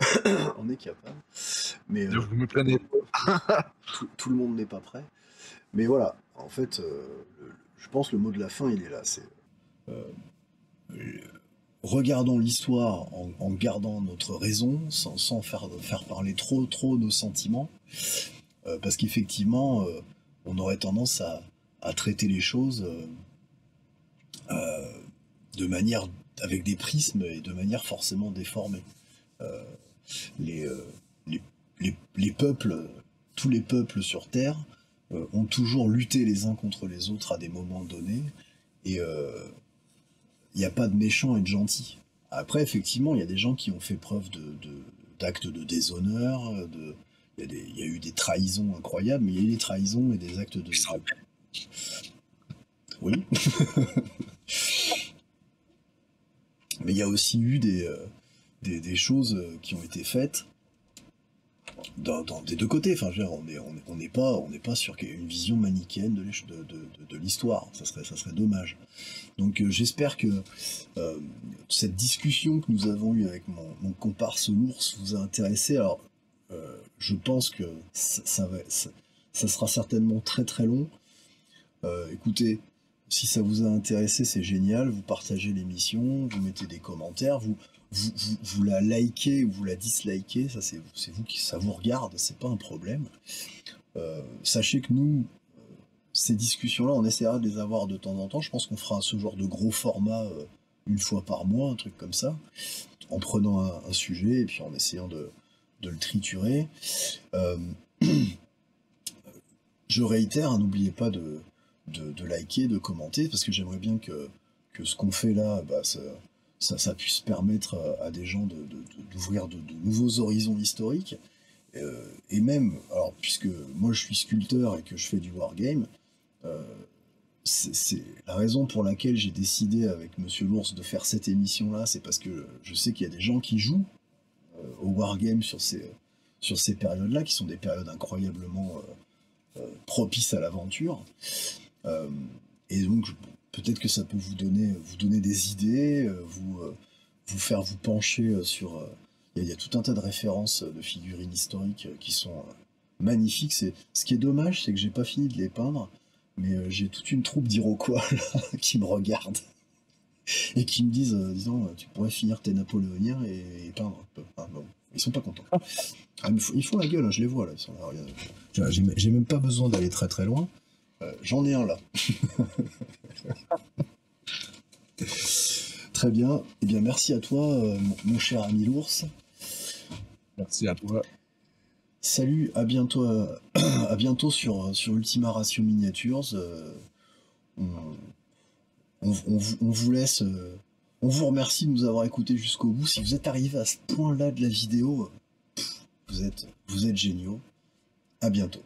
Mais vous me prenez pas. tout le monde n'est pas prêt. Mais voilà, en fait, je pense le mot de la fin, il est là. C'est regardons l'histoire en gardant notre raison, sans faire parler trop nos sentiments, parce qu'effectivement, on aurait tendance à traiter les choses de manière avec des prismes et de manière forcément déformée. Les peuples, tous les peuples sur Terre ont toujours lutté les uns contre les autres à des moments donnés, et il n'y a pas de méchants et de gentils. Après, effectivement, il y a des gens qui ont fait preuve d'actes de déshonneur, il y a eu des trahisons incroyables, mais il y a eu des trahisons et des actes de... Oui. Mais il y a aussi eu des choses qui ont été faites dans des deux côtés. Enfin, je veux dire, on n'est pas sur une vision manichéenne de l'histoire. Ça serait dommage. Donc j'espère que cette discussion que nous avons eue avec mon comparse l'ours vous a intéressé. Alors, je pense que ça sera certainement très très long. Écoutez, si ça vous a intéressé, c'est génial. Vous partagez l'émission, vous mettez des commentaires, vous la likez ou vous la dislikez. Ça, c'est vous ça vous regarde, c'est pas un problème. Sachez que nous, ces discussions-là, on essaiera de les avoir de temps en temps. Je pense qu'on fera ce genre de gros format 1 fois par mois, un truc comme ça, en prenant un sujet et puis en essayant de le triturer. Je réitère, hein, n'oubliez pas de liker, de commenter, parce que j'aimerais bien que ce qu'on fait là, bah, ça puisse permettre à des gens d'ouvrir de nouveaux horizons historiques. Et même, alors puisque moi je suis sculpteur et que je fais du wargame, c'est la raison pour laquelle j'ai décidé avec Monsieur l'Ours de faire cette émission-là, c'est parce que je sais qu'il y a des gens qui jouent au wargame sur ces périodes-là, qui sont des périodes incroyablement propices à l'aventure. Et donc peut-être que ça peut vous donner des idées, vous faire vous pencher sur... Il y a tout un tas de références de figurines historiques qui sont magnifiques. Ce qui est dommage, c'est que j'ai pas fini de les peindre, mais j'ai toute une troupe d'Iroquois là, qui me regardent et qui me disent, disons, tu pourrais finir tes Napoléoniens et peindre. Ah, bon, ils sont pas contents. Ah, ils font la gueule, hein, je les vois là. Ils sont là, j'ai même pas besoin d'aller très très loin. J'en ai un là. Très bien. Eh bien, merci à toi, mon cher ami l'ours. Merci à toi. Salut, à bientôt sur Ultima Ratio Miniatures. On vous laisse. On vous remercie de nous avoir écoutés jusqu'au bout. Si vous êtes arrivé à ce point-là de la vidéo, vous êtes géniaux. À bientôt.